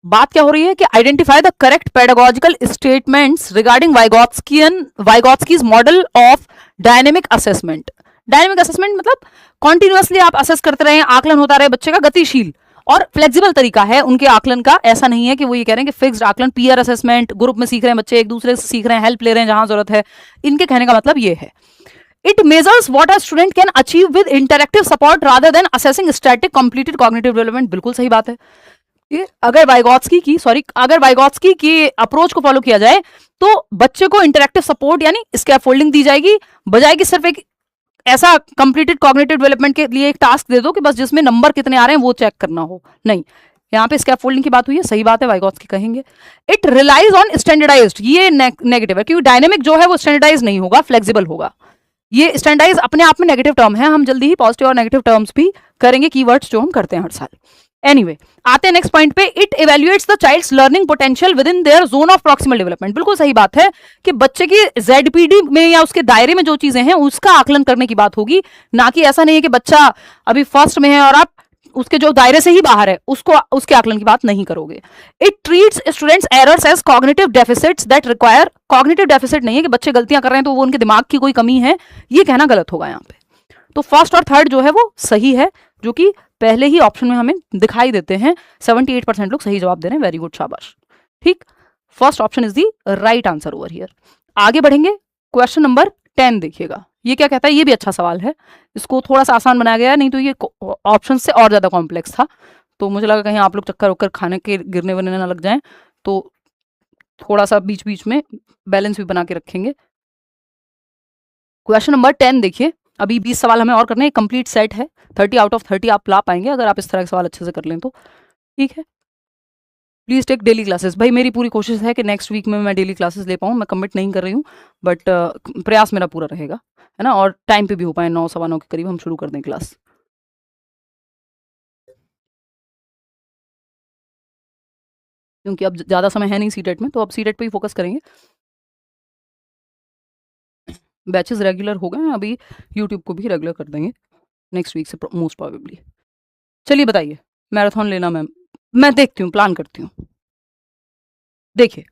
बात क्या हो रही है कि identify the correct pedagogical statements regarding Vygotsky's model of dynamic assessment. Dynamic assessment मतलब कॉन्टिन्यूअसली आप असेस करते रहे, आकलन होता रहे बच्चे का, गतिशील और फ्लेक्सिबल तरीका है उनके आकलन का। ऐसा नहीं है कि वो ये कह रहे हैं कि फिक्स्ड आकलन, पीयर असेसमेंट, ग्रुप में सीख रहे हैं बच्चे, एक दूसरे से सीख रहे हैं, हेल्प ले रहे हैं जहां जरूरत है। इनके कहने का मतलब ये है, it measures what a student can achieve with interactive support rather than assessing static completed cognitive development. बिल्कुल सही बात है। अगर वाइगोत्स्की की अप्रोच को फॉलो किया जाए तो बच्चे को इंटरैक्टिव सपोर्ट यानी स्कैफोल्डिंग दी जाएगी, बजाय कि सिर्फ एक ऐसा कंप्लीटेड कॉग्निटिव डेवलपमेंट के लिए एक टास्क दे दो कि बस जिसमें नंबर कितने आ रहे हैं वो चेक करना हो। नहीं, यहाँ पे स्कैफोल्डिंग की बात हुई है, सही बात है, वाइगोत्स्की कहेंगे। इट रिलाइज ऑन स्टैंडर्डाइज्ड, ये नेगेटिव है, क्योंकि डायनेमिक जो है वो स्टैंडर्डाइज नहीं होगा, फ्लेक्सिबल होगा। ये स्टैंडर्डाइज अपने आप में नेगेटिव टर्म है, हम जल्दी ही पॉजिटिव और नेगेटिव टर्म्स भी करेंगे, कीवर्ड्स जो हम करते हैं हर साल। एनीवे, आते हैं नेक्स्ट पॉइंट पे। It evaluates the child's learning potential within their zone of proximal development. बिल्कुल सही बात है कि बच्चे की जेडपीडी में या उसके दायरे में जो चीजें हैं उसका आकलन करने की बात होगी, ना कि ऐसा नहीं है कि बच्चा अभी फर्स्ट में है और आप उसके जो दायरे से ही बाहर है उसको उसके आकलन की बात नहीं करोगे। It treats students errors as cognitive deficits that require, cognitive deficit नहीं है कि बच्चे गलतियां कर रहे हैं तो वो उनके दिमाग की कोई कमी है, ये कहना गलत होगा यहाँ पे। तो फर्स्ट और थर्ड जो है वो सही है, जो कि पहले ही ऑप्शन में हमें दिखाई देते हैं। 78% लोग सही जवाब दे रहे हैं, वेरी गुड, शाबाश। ठीक, first option is the right answer over here. आगे बढ़ेंगे, क्वेश्चन नंबर 10 देखिएगा, ये क्या कहता है, ये भी अच्छा सवाल है, इसको थोड़ा सा आसान बनाया गया है, नहीं तो ये ऑप्शन से और ज्यादा कॉम्प्लेक्स था, तो मुझे लगा कहीं आप लोग चक्कर वक्कर खाने के गिरने वरने ना लग जाएं, तो थोड़ा सा बीच बीच में बैलेंस भी बना के रखेंगे। क्वेश्चन नंबर 10 देखिए, अभी 20 सवाल हमें और करने हैं, कंप्लीट सेट है, 30 आउट ऑफ 30 आप ला पाएंगे अगर आप इस तरह के सवाल अच्छे से कर लें तो। ठीक है, प्लीज टेक डेली क्लासेस। भाई मेरी पूरी कोशिश है कि नेक्स्ट वीक में मैं डेली क्लासेस ले पाऊँ, मैं कमिट नहीं कर रही हूँ, बट प्रयास मेरा पूरा रहेगा, है ना, और टाइम पे भी हो पाए, 9 सवा 9 के करीब हम शुरू कर दें क्लास। क्योंकि अब ज्यादा समय है नहीं सीटेट में, तो अब सीटेट पे ही फोकस करेंगे। बैचेस रेगुलर हो गए हैं, अभी यूट्यूब को भी रेगुलर कर देंगे नेक्स्ट वीक से मोस्ट प्रोबेबली। चलिए बताइए, मैराथन लेना मैम, मैं देखती हूँ, प्लान करती हूँ। देखिए,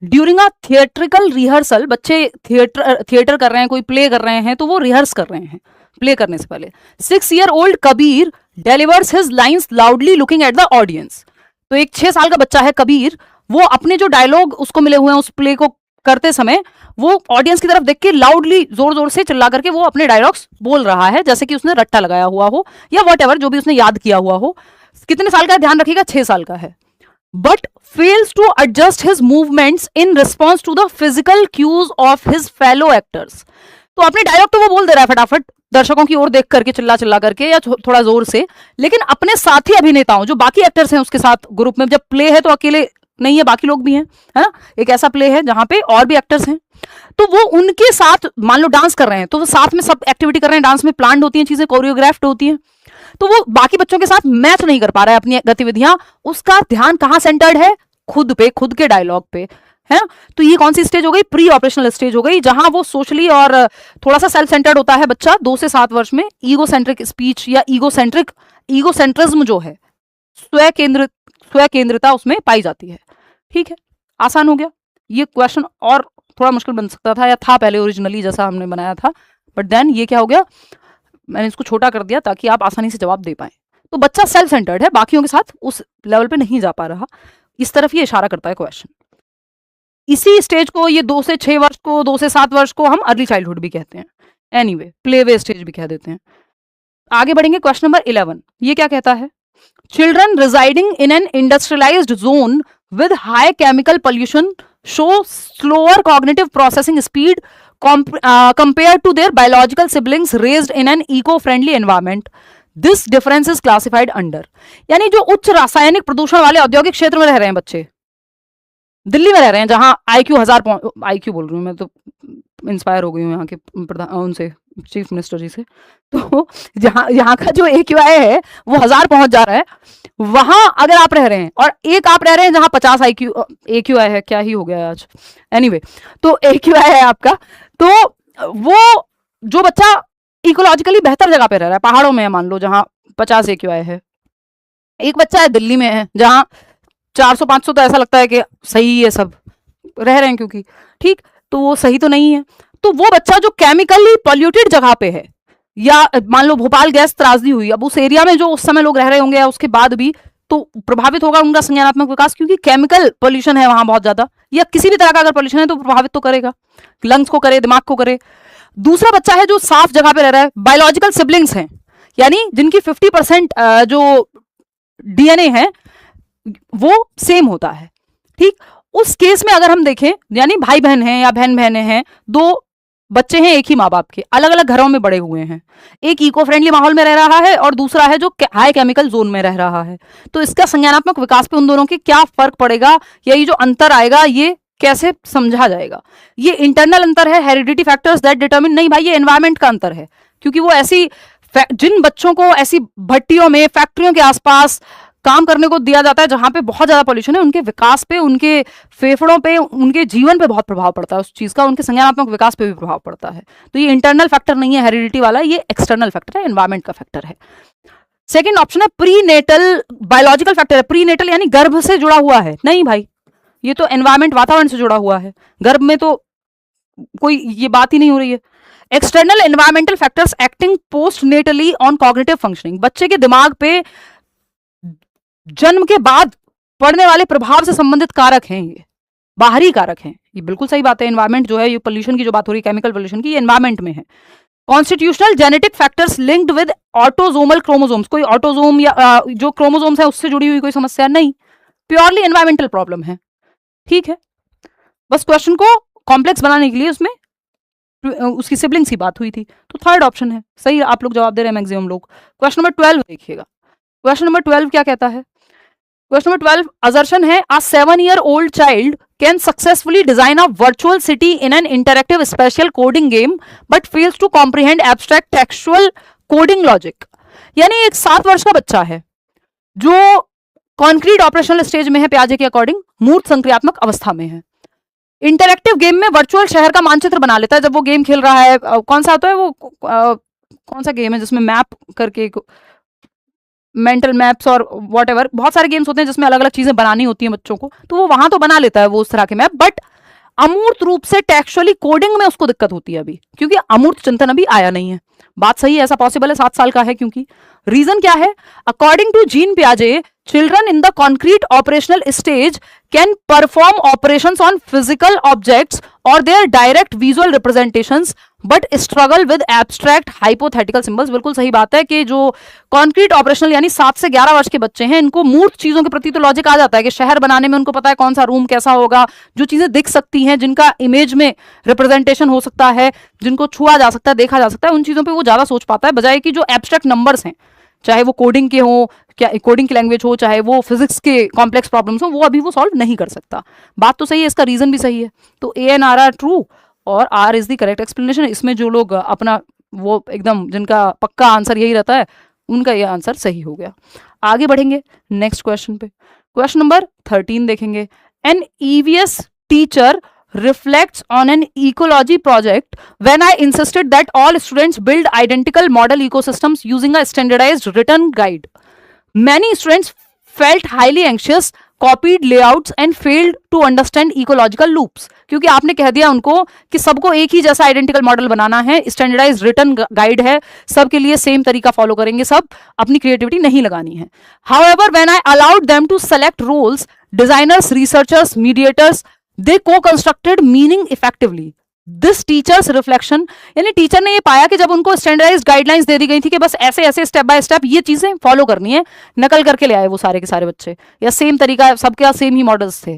ड्यूरिंग अ थिएट्रिकल रिहर्सल, बच्चे थिएटर कर रहे हैं, कोई प्ले कर रहे हैं, तो वो रिहर्स कर रहे हैं प्ले करने से पहले। 6 year old Kabir delivers his lines loudly looking at the audience. तो एक 6 साल का बच्चा है कबीर, वो अपने जो डायलॉग उसको मिले हुए हैं उस प्ले को करते समय वो ऑडियंस की तरफ देख के लाउडली जोर जोर से चिल्ला करके वो अपने डायलॉग्स बोल रहा है, जैसे कि उसने रट्टा लगाया हुआ हो या व्हाटएवर जो भी उसने याद किया हुआ हो। कितने साल का है ध्यान रखिएगा, 6 साल का है। but fails to adjust his movements in response to the physical cues of his fellow actors. तो अपने डायलॉग तो वो बोल दे रहा है फटाफट दर्शकों की ओर देख करके चिल्ला चिल्ला करके या थोड़ा जोर से, लेकिन अपने साथी अभिनेताओं जो बाकी एक्टर्स हैं उसके साथ ग्रुप में, जब प्ले है तो अकेले नहीं है, बाकी लोग भी हैं, है ना, एक ऐसा प्ले है जहां पे और भी एक्टर्स हैं, तो वो उनके साथ मान लो डांस कर रहे हैं, तो वो साथ में सब एक्टिविटी कर रहे हैं, डांस में प्लान होती हैं चीजें, कोरियोग्राफ्ड होती हैं, तो वो बाकी बच्चों के साथ मैच नहीं कर पा रहा है अपनी गतिविधियां, उसका ध्यान कहां सेंटर्ड है, खुद पे, खुद के डायलॉग पे, है ना। तो ये कौन सी स्टेज हो गई, प्री ऑपरेशनल स्टेज हो गई, जहां वो सोशली और थोड़ा सा सेल्फ सेंटर्ड होता है बच्चा 2 से 7 वर्ष में, ईगो सेंट्रिक स्पीच या ईगो सेंट्रिज्म जो है, स्व केंद्रिता उसमें पाई जाती है। ठीक है, आसान हो गया ये क्वेश्चन, और थोड़ा मुश्किल बन सकता था या था पहले ओरिजिनली जैसा हमने बनाया था, बट देन ये क्या हो गया, मैंने इसको छोटा कर दिया ताकि आप आसानी से जवाब दे पाए। तो बच्चा सेल्फ सेंटर्ड है, बाकियों के साथ उस लेवल पे नहीं जा पा रहा, इस तरफ ये इशारा करता है क्वेश्चन। इसी स्टेज को, ये 2 से 6 वर्ष को, 2 से 7 वर्ष को हम अर्ली चाइल्डहुड भी कहते हैं, एनीवे प्लेवे स्टेज भी कह देते हैं। आगे बढ़ेंगे, क्वेश्चन नंबर 11, ये क्या कहता है, children residing in an industrialised zone with high chemical pollution show slower cognitive processing speed compared to their biological siblings raised in an eco-friendly environment. This difference is classified under. यानी जो उच्च रासायनिक प्रदूषण वाले औद्योगिक क्षेत्र में रह रहे हैं बच्चे, दिल्ली में रह रहे हैं जहां IQ 1000, IQ बोल रही हूँ मैं, तो इंस्पायर हो गई हूँ यहाँ के उनसे, चीफ मिनिस्टर जी से, तो यहाँ का जो AQI है वो 1000 पहुंच जा रहा है, वहां अगर आप रह रहे हैं, और एक आप रह रहे हैं जहां 50 AQI है, क्या ही हो गया आज, एनीवे तो AQI है आपका, तो वो जो बच्चा इकोलॉजिकली बेहतर जगह पे रह रहा है, पहाड़ों में है मान लो जहां 50 AQI है, एक बच्चा है दिल्ली में है जहां 400-500, तो ऐसा लगता है कि सही है, सब रह रहे हैं क्योंकि, ठीक, तो वो सही तो नहीं है। तो वो बच्चा जो केमिकली पॉल्यूटेड जगह पे है, या मान लो भोपाल गैस त्रासदी हुई, अब उस एरिया में जो उस समय लोग रह रहे होंगे या उसके बाद भी, तो प्रभावित होगा उनका संज्ञानात्मक विकास, क्योंकि केमिकल पॉल्यूशन है वहां बहुत ज्यादा, या किसी भी तरह का अगर पॉल्यूशन है तो प्रभावित तो करेगा, लंग्स को करे, दिमाग को करे। दूसरा बच्चा है जो साफ जगह पे रह रहा है, बायोलॉजिकल सिबलिंग्स हैं, यानी जिनकी 50% जो DNA है वो सेम होता है, ठीक, उस केस में अगर हम देखें, यानी भाई बहन हैं या बहन बहनें हैं, 2 बच्चे हैं एक ही माँ बाप के, अलग अलग घरों में बड़े हुए हैं, एक इको फ्रेंडली माहौल में रह रहा है और दूसरा है जो हाई केमिकल जोन में रह रहा है, तो इसका संज्ञानात्मक विकास पे उन दोनों के क्या फर्क पड़ेगा, या ये जो अंतर आएगा ये कैसे समझा जाएगा। ये इंटरनल अंतर है, हेरिडिटी फैक्टर्स दैट डिटरमिन, नहीं भाई ये एनवायरमेंट का अंतर है, क्योंकि वो ऐसी, जिन बच्चों को ऐसी भट्टियों में, फैक्ट्रियों के आसपास काम करने को दिया जाता है जहां पे बहुत ज्यादा पॉल्यूशन है, उनके विकास पे, उनके फेफड़ों पे, उनके जीवन पे बहुत प्रभाव पड़ता है उस चीज का, उनके संज्ञानात्मक विकास पे भी प्रभाव पड़ता है। तो ये इंटरनल फैक्टर नहीं है हेरिडिटी वाला, ये एक्सटर्नल फैक्टर है, एनवायरमेंट का फैक्टर है। सेकेंड ऑप्शन है प्रीनेटल बायोलॉजिकल फैक्टर है, प्रीनेटल यानी गर्भ से जुड़ा हुआ है, नहीं भाई ये तो एनवायरमेंट वातावरण से जुड़ा हुआ है, गर्भ में तो कोई ये बात ही नहीं हो रही है। External environmental factors acting post neatly on cognitive functioning, बच्चे के दिमाग पे जन्म के बाद पड़ने वाले प्रभाव से संबंधित कारक हैं, ये बाहरी कारक हैं, ये बिल्कुल सही बात है। एनवायरमेंट जो है, ये पोल्यूशन की जो बात हो रही है, केमिकल पोल्यूशन की, ये एनवायरमेंट में है। Constitutional genetic factors linked with autosomal chromosomes, कोई ऑटोजोम या जो क्रोमोसोम्स है उससे जुड़ी हुई कोई समस्या नहीं, प्योरली एनवायरमेंटल प्रॉब्लम है, ठीक है। बस क्वेश्चन को कॉम्प्लेक्स बनाने के लिए उसमें उसकी सिबलिंग्स की बात हुई थी, तो थर्ड ऑप्शन है सही, आप लोग जवाब दे रहे हैं मैक्सिमम लोग। क्वेश्चन नंबर 12 देखिएगा, क्वेश्चन नंबर 12 क्या कहता है, क्वेश्चन नंबर 12 असर्शन है, a 7-year-old child can successfully design a virtual city in an interactive spatial coding game but fails to comprehend abstract textual coding logic। यानी एक 7 वर्ष का बच्चा है जो कॉन्क्रीट ऑपरेशनल स्टेज में है, प्याजे के अकॉर्डिंग मूर्त संक्रियात्मक अवस्था में है, इंटरैक्टिव गेम में वर्चुअल शहर का मानचित्र बना लेता है जब वो गेम खेल रहा है। कौन सा होता है वो, कौन सा गेम है जिसमें मैप करके, मेंटल मैप्स और व्हाटएवर, बहुत सारे गेम्स होते हैं जिसमें अलग अलग चीजें बनानी होती हैं बच्चों को, तो वो वहां तो बना लेता है वो उस तरह के मैप, बट अमूर्त रूप से टेक्सचुअली कोडिंग में उसको दिक्कत होती है अभी, क्योंकि अमूर्त चिंतन अभी आया नहीं है। बात सही है, ऐसा पॉसिबल है, 7 साल का है, क्योंकि रीजन क्या है, अकॉर्डिंग टू जीन पियाजे children in the concrete operational stage can perform operations on physical objects or their direct visual representations but struggle with abstract hypothetical symbols. बिल्कुल सही बात है कि जो कॉन्क्रीट ऑपरेशनल यानी 7 से 11 वर्ष के बच्चे हैं, इनको मूर्त चीजों के प्रति तो लॉजिक आ जाता है कि शहर बनाने में उनको पता है कौन सा रूम कैसा होगा, जो चीजें दिख सकती हैं, जिनका इमेज में रिप्रेजेंटेशन हो सकता है, जिनको छुआ जा सकता है, देखा जा सकता है, उन चीजों पर वो ज्यादा सोच पाता है, बजाय कि जो एब्स्ट्रैक्ट नंबर्स हैं, चाहे वो कोडिंग के हो, क्या कोडिंग की लैंग्वेज हो, चाहे वो फिजिक्स के कॉम्प्लेक्स प्रॉब्लम्स हो, वो अभी वो सॉल्व नहीं कर सकता। बात तो सही है, इसका रीजन भी सही है। तो A and R are true और R is the correct explanation. इसमें जो लोग अपना वो एकदम जिनका पक्का आंसर यही रहता है, उनका ये आंसर सही हो गया। आगे बढ़ेंगे नेक्स्ट क्वेश्चन पे। क्वेश्चन नंबर 13 देखेंगे। An EVS teacher reflects on an ecology project when I insisted that all students build identical model ecosystems using a standardized written guide. Many students felt highly anxious, copied layouts and failed to understand ecological loops. क्योंकि आपने कह दिया उनको कि सबको एक ही जैसा identical model बनाना है, स्टैंडर्डाइज रिटन गाइड है, सबके लिए सेम तरीका फॉलो करेंगे, सब अपनी क्रिएटिविटी नहीं लगानी है। However, when I allowed them to select roles, designers, researchers, mediators, they co-constructed meaning effectively. This teacher's reflection, यानी टीचर ने ये पाया कि जब उनको स्टैंडर्डाइज्ड गाइडलाइंस दे दी गई थी कि बस ऐसे ऐसे स्टेप बाय स्टेप ये चीजें फॉलो करनी है, नकल करके ले आए वो सारे के सारे बच्चे, या सेम तरीका सबके सेम ही मॉडल्स थे।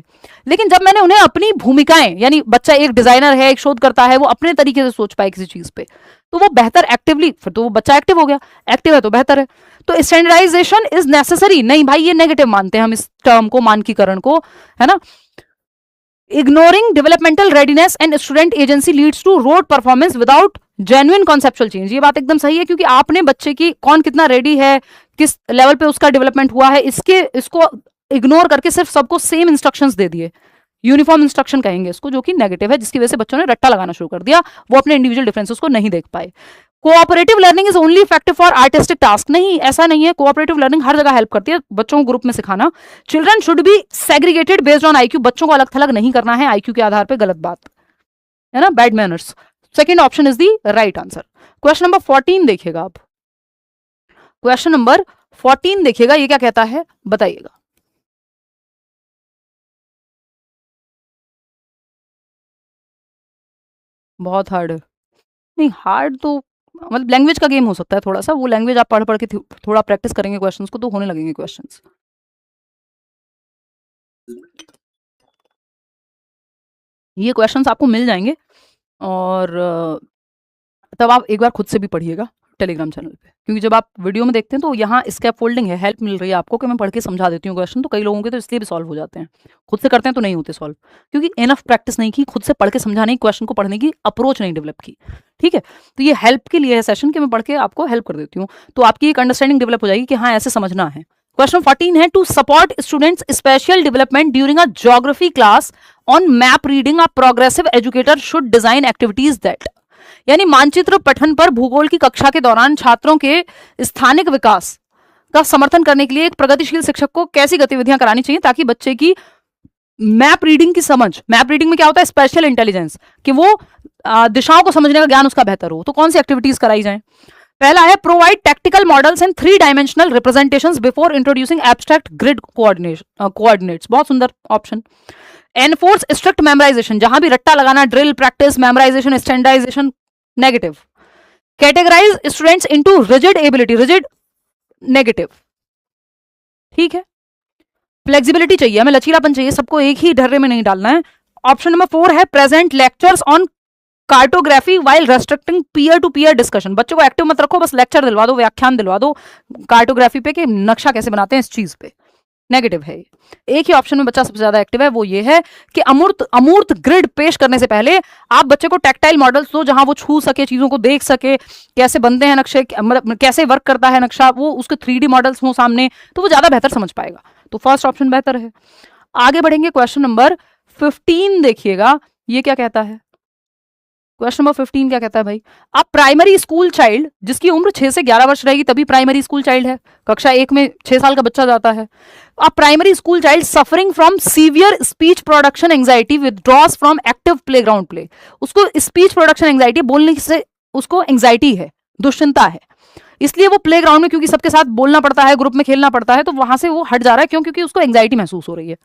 लेकिन जब मैंने उन्हें अपनी भूमिकाएं, यानी बच्चा एक डिजाइनर है, एक शोधकर्ता है, वो अपने तरीके से सोच पाए किसी चीज पे, तो वो बेहतर एक्टिवली, फिर तो वो बच्चा एक्टिव हो गया, एक्टिव है तो बेहतर है। तो स्टैंडर्डाइजेशन इज नेसेसरी नहीं भाई, ये नेगेटिव मानते हैं हम इस टर्म को, मानकीकरण को, है ना। Ignoring developmental readiness and student agency leads to rote performance without genuine conceptual change. ये बात एकदम सही है, क्योंकि आपने बच्चे की कौन कितना रेडी है, किस लेवल पे उसका डेवलपमेंट हुआ है, इसको इग्नोर करके सिर्फ सबको सेम इंस्ट्रक्शंस दे दिए, यूनिफॉर्म इंस्ट्रक्शन कहेंगे इसको, जो कि नेगेटिव है, जिसकी वजह से बच्चों ने रट्टा लगाना शुरू कर दिया, वो अपने इंडिविजुअल डिफरेंसेस को नहीं देख पाए। Cooperative learning is only effective for artistic task. नहीं, ऐसा नहीं है, कोऑपरेटिव लर्निंग हर जगह हेल्प करती है बच्चों को ग्रुप में सिखाना। Children should be segregated based on IQ. बच्चों को अलग थलग नहीं करना है आईक्यू के आधार पे, गलत बात है ना, bad manners. Second option is the right answer. Question number 14 देखिएगा आप। क्वेश्चन नंबर 14 देखिएगा, ये क्या कहता है बताइएगा। बहुत हार्ड है। नहीं, हार्ड तो मतलब लैंग्वेज का गेम हो सकता है थोड़ा सा, वो लैंग्वेज आप पढ़ पढ़ के थोड़ा प्रैक्टिस करेंगे क्वेश्चंस को तो होने लगेंगे क्वेश्चंस। ये क्वेश्चंस आपको मिल जाएंगे और तब आप एक बार खुद से भी पढ़िएगा टेलीग्राम चैनल पे, क्योंकि जब आप वीडियो में देखते हैं तो यहाँ स्केप फोल्डिंग है, हेल्प मिल रही है आपको कि मैं पढ़ के समझा देती हूँ क्वेश्चन, तो कई लोगों के तो इसलिए भी सॉल्व हो जाते हैं, खुद से करते हैं तो नहीं होते सॉल्व, क्योंकि इनफ प्रैक्टिस नहीं की, खुद से पढ़ के समझाने की, क्वेश्चन को पढ़ने की अप्रोच नहीं डेवलप की। ठीक है, तो ये हेल्प के लिए है सेशन कि मैं पढ़ के आपको हेल्प कर देती हूँ, तो आपकी एक अंडरस्टैंडिंग डेवलप हो जाएगी कि हाँ ऐसे समझना है। क्वेश्चन 14 है, to support students special development during a geography class on map reading, a progressive educator should design activities that. यानी मानचित्र पठन पर भूगोल की कक्षा के दौरान छात्रों के स्थानिक विकास का समर्थन करने के लिए एक प्रगतिशील शिक्षक को कैसी गतिविधियां करानी चाहिए ताकि बच्चे की मैप रीडिंग की समझ, मैप रीडिंग में क्या होता है, स्पेशल इंटेलिजेंस, कि वो दिशाओं को समझने का ज्ञान उसका बेहतर हो, तो कौन सी एक्टिविटीज कराई जाए। पहला है, provide tactical models and 3 dimensional representations before introducing abstract grid coordinates. बहुत सुंदर ऑप्शन। एनफोर्स स्ट्रिक्ट मेमोराइजेशन, जहां भी रट्टा लगाना, drill, practice, memorisation, standardisation, negative. Categorise students into rigid ability, rigid negative. ठीक है, फ्लेक्सिबिलिटी चाहिए हमें, लचीलापन चाहिए, सबको एक ही ढर्रे में नहीं डालना है। ऑप्शन नंबर 4 है, present lectures on cartography while restricting peer to peer discussion. बच्चों को एक्टिव मत रखो, बस लेक्चर दिलवा दो, व्याख्यान दिलवा दो कार्टोग्राफी पे कि नक्शा कैसे बनाते हैं इस चीज पे, नेगेटिव है। एक ही ऑप्शन में बच्चा सबसे ज्यादा एक्टिव है, वो ये है कि अमूर्त ग्रिड पेश करने से पहले आप बच्चे को टैक्टाइल मॉडल्स दो, जहां वो छू सके, चीजों को देख सके, कैसे बनते हैं नक्शे, मतलब कैसे वर्क करता है नक्शा, वो उसके 3D मॉडल्स हो सामने, तो वो ज्यादा बेहतर समझ पाएगा। तो फर्स्ट ऑप्शन बेहतर है। आगे बढ़ेंगे, क्वेश्चन नंबर 15 देखिएगा, ये क्या कहता है। क्वेश्चन नंबर 15 क्या कहता है भाई, आप प्राइमरी स्कूल चाइल्ड जिसकी उम्र 6 से 11 वर्ष रहेगी तभी प्राइमरी स्कूल चाइल्ड है, कक्षा 1 में 6 साल का बच्चा जाता है। आप primary school child suffering from severe speech production anxiety withdraws from active playground play. उसको स्पीच प्रोडक्शन एंजाइटी, बोलने से उसको एंजाइटी है, दुश्चिंता है, इसलिए वो प्लेग्राउंड में, क्योंकि सबके साथ बोलना पड़ता है, ग्रुप में खेलना पड़ता है, तो वहां से वो हट जा रहा है। क्यों? क्योंकि उसको एंजाइटी महसूस हो रही है।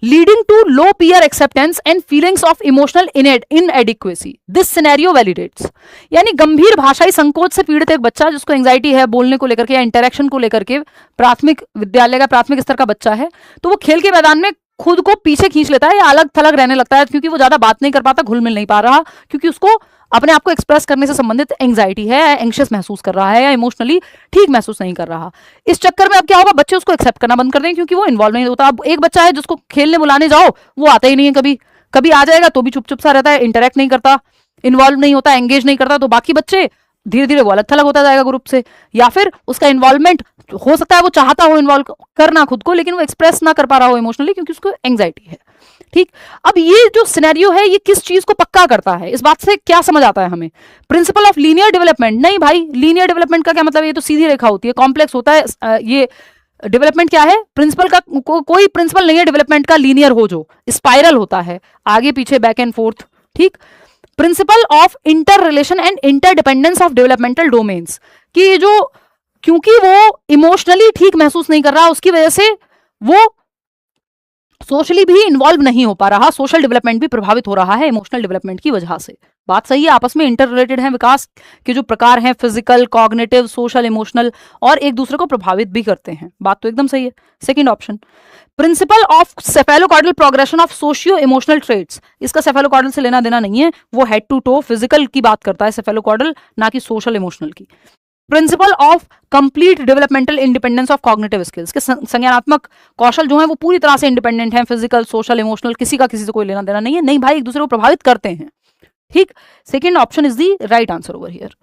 leading to low peer acceptance and feelings of emotional inadequacy. This scenario validates. यानी गंभीर भाषाई संकोच से पीड़ित एक बच्चा जिसको एंजाइटी है बोलने को लेकर के या इंटरेक्शन को लेकर के, प्राथमिक विद्यालय का प्राथमिक स्तर का बच्चा है, तो वो खेल के मैदान में खुद को पीछे खींच लेता है या अलग थलग रहने लगता है, क्योंकि वो ज्यादा बात नहीं कर पाता, घुल मिल नहीं पा रहा, क्योंकि उसको अपने आप को एक्सप्रेस करने से संबंधित एंजाइटी है, एंग्शियस महसूस कर रहा है या इमोशनली ठीक महसूस नहीं कर रहा। इस चक्कर में अब क्या होगा, बच्चे उसको एक्सेप्ट करना बंद कर देंगे क्योंकि वो इन्वॉल्व नहीं होता। अब एक बच्चा है जिसको खेलने बुलाने जाओ वो आता ही नहीं है, कभी कभी आ जाएगा तो भी चुप चुप सा रहता है, इंटरेक्ट नहीं करता, इन्वॉल्व नहीं होता, एंगेज नहीं करता, तो बाकी बच्चे धीरे धीरे वो अलग थलग होता जाएगा ग्रुप से, या फिर उसका इन्वॉल्वमेंट हो सकता है वो चाहता हो इन्वॉल्व करना खुद को, लेकिन वो एक्सप्रेस ना कर पा रहा हो इमोशनली क्योंकि उसको एंग्जाइटी है। ठीक, अब ये जो सिनेरियो है ये किस चीज को पक्का करता है, इस बात से क्या समझ आता है हमें? Principle of linear development. नहीं भाई, लीनियर डेवलपमेंट का क्या मतलब, ये तो सीधी रेखा होती है, कॉम्प्लेक्स होता है। ये डेवलपमेंट क्या है, प्रिंसिपल का कोई प्रिंसिपल नहीं है डेवलपमेंट का लीनियर हो, जो स्पाइरल होता है, आगे पीछे बैक एंड फोर्थ। ठीक, principle of inter relation and interdependence of developmental domains, कि जो क्योंकि वो इमोशनली ठीक महसूस नहीं कर रहा उसकी वजह से वो सोशली भी इन्वॉल्व नहीं हो पा रहा, सोशल डेवलपमेंट भी प्रभावित हो रहा है इमोशनल डेवलपमेंट की वजह से। बात सही है, आपस में इंटर रिलेटेड है, विकास के जो प्रकार हैं फिजिकल, कॉग्निटिव, सोशल, इमोशनल, और एक दूसरे को प्रभावित भी करते हैं। बात तो एकदम सही है। Second option, principle of cephalocaudal progression of socio emotional traits. इसका सेफेलोकॉर्डल से लेना देना नहीं है, वो हेड टू टो फिजिकल की बात करता है सेफेलोकॉर्डल, ना कि सोशल इमोशनल की। Principle of complete developmental independence of cognitive skills, के संज्ञानात्मक कौशल जो है वो पूरी तरह से इंडिपेंडेंट है, फिजिकल, सोशल, इमोशनल, किसी का किसी से कोई लेना देना नहीं है। नहीं भाई, एक दूसरे को प्रभावित करते हैं। ठीक, second option is the right answer over here.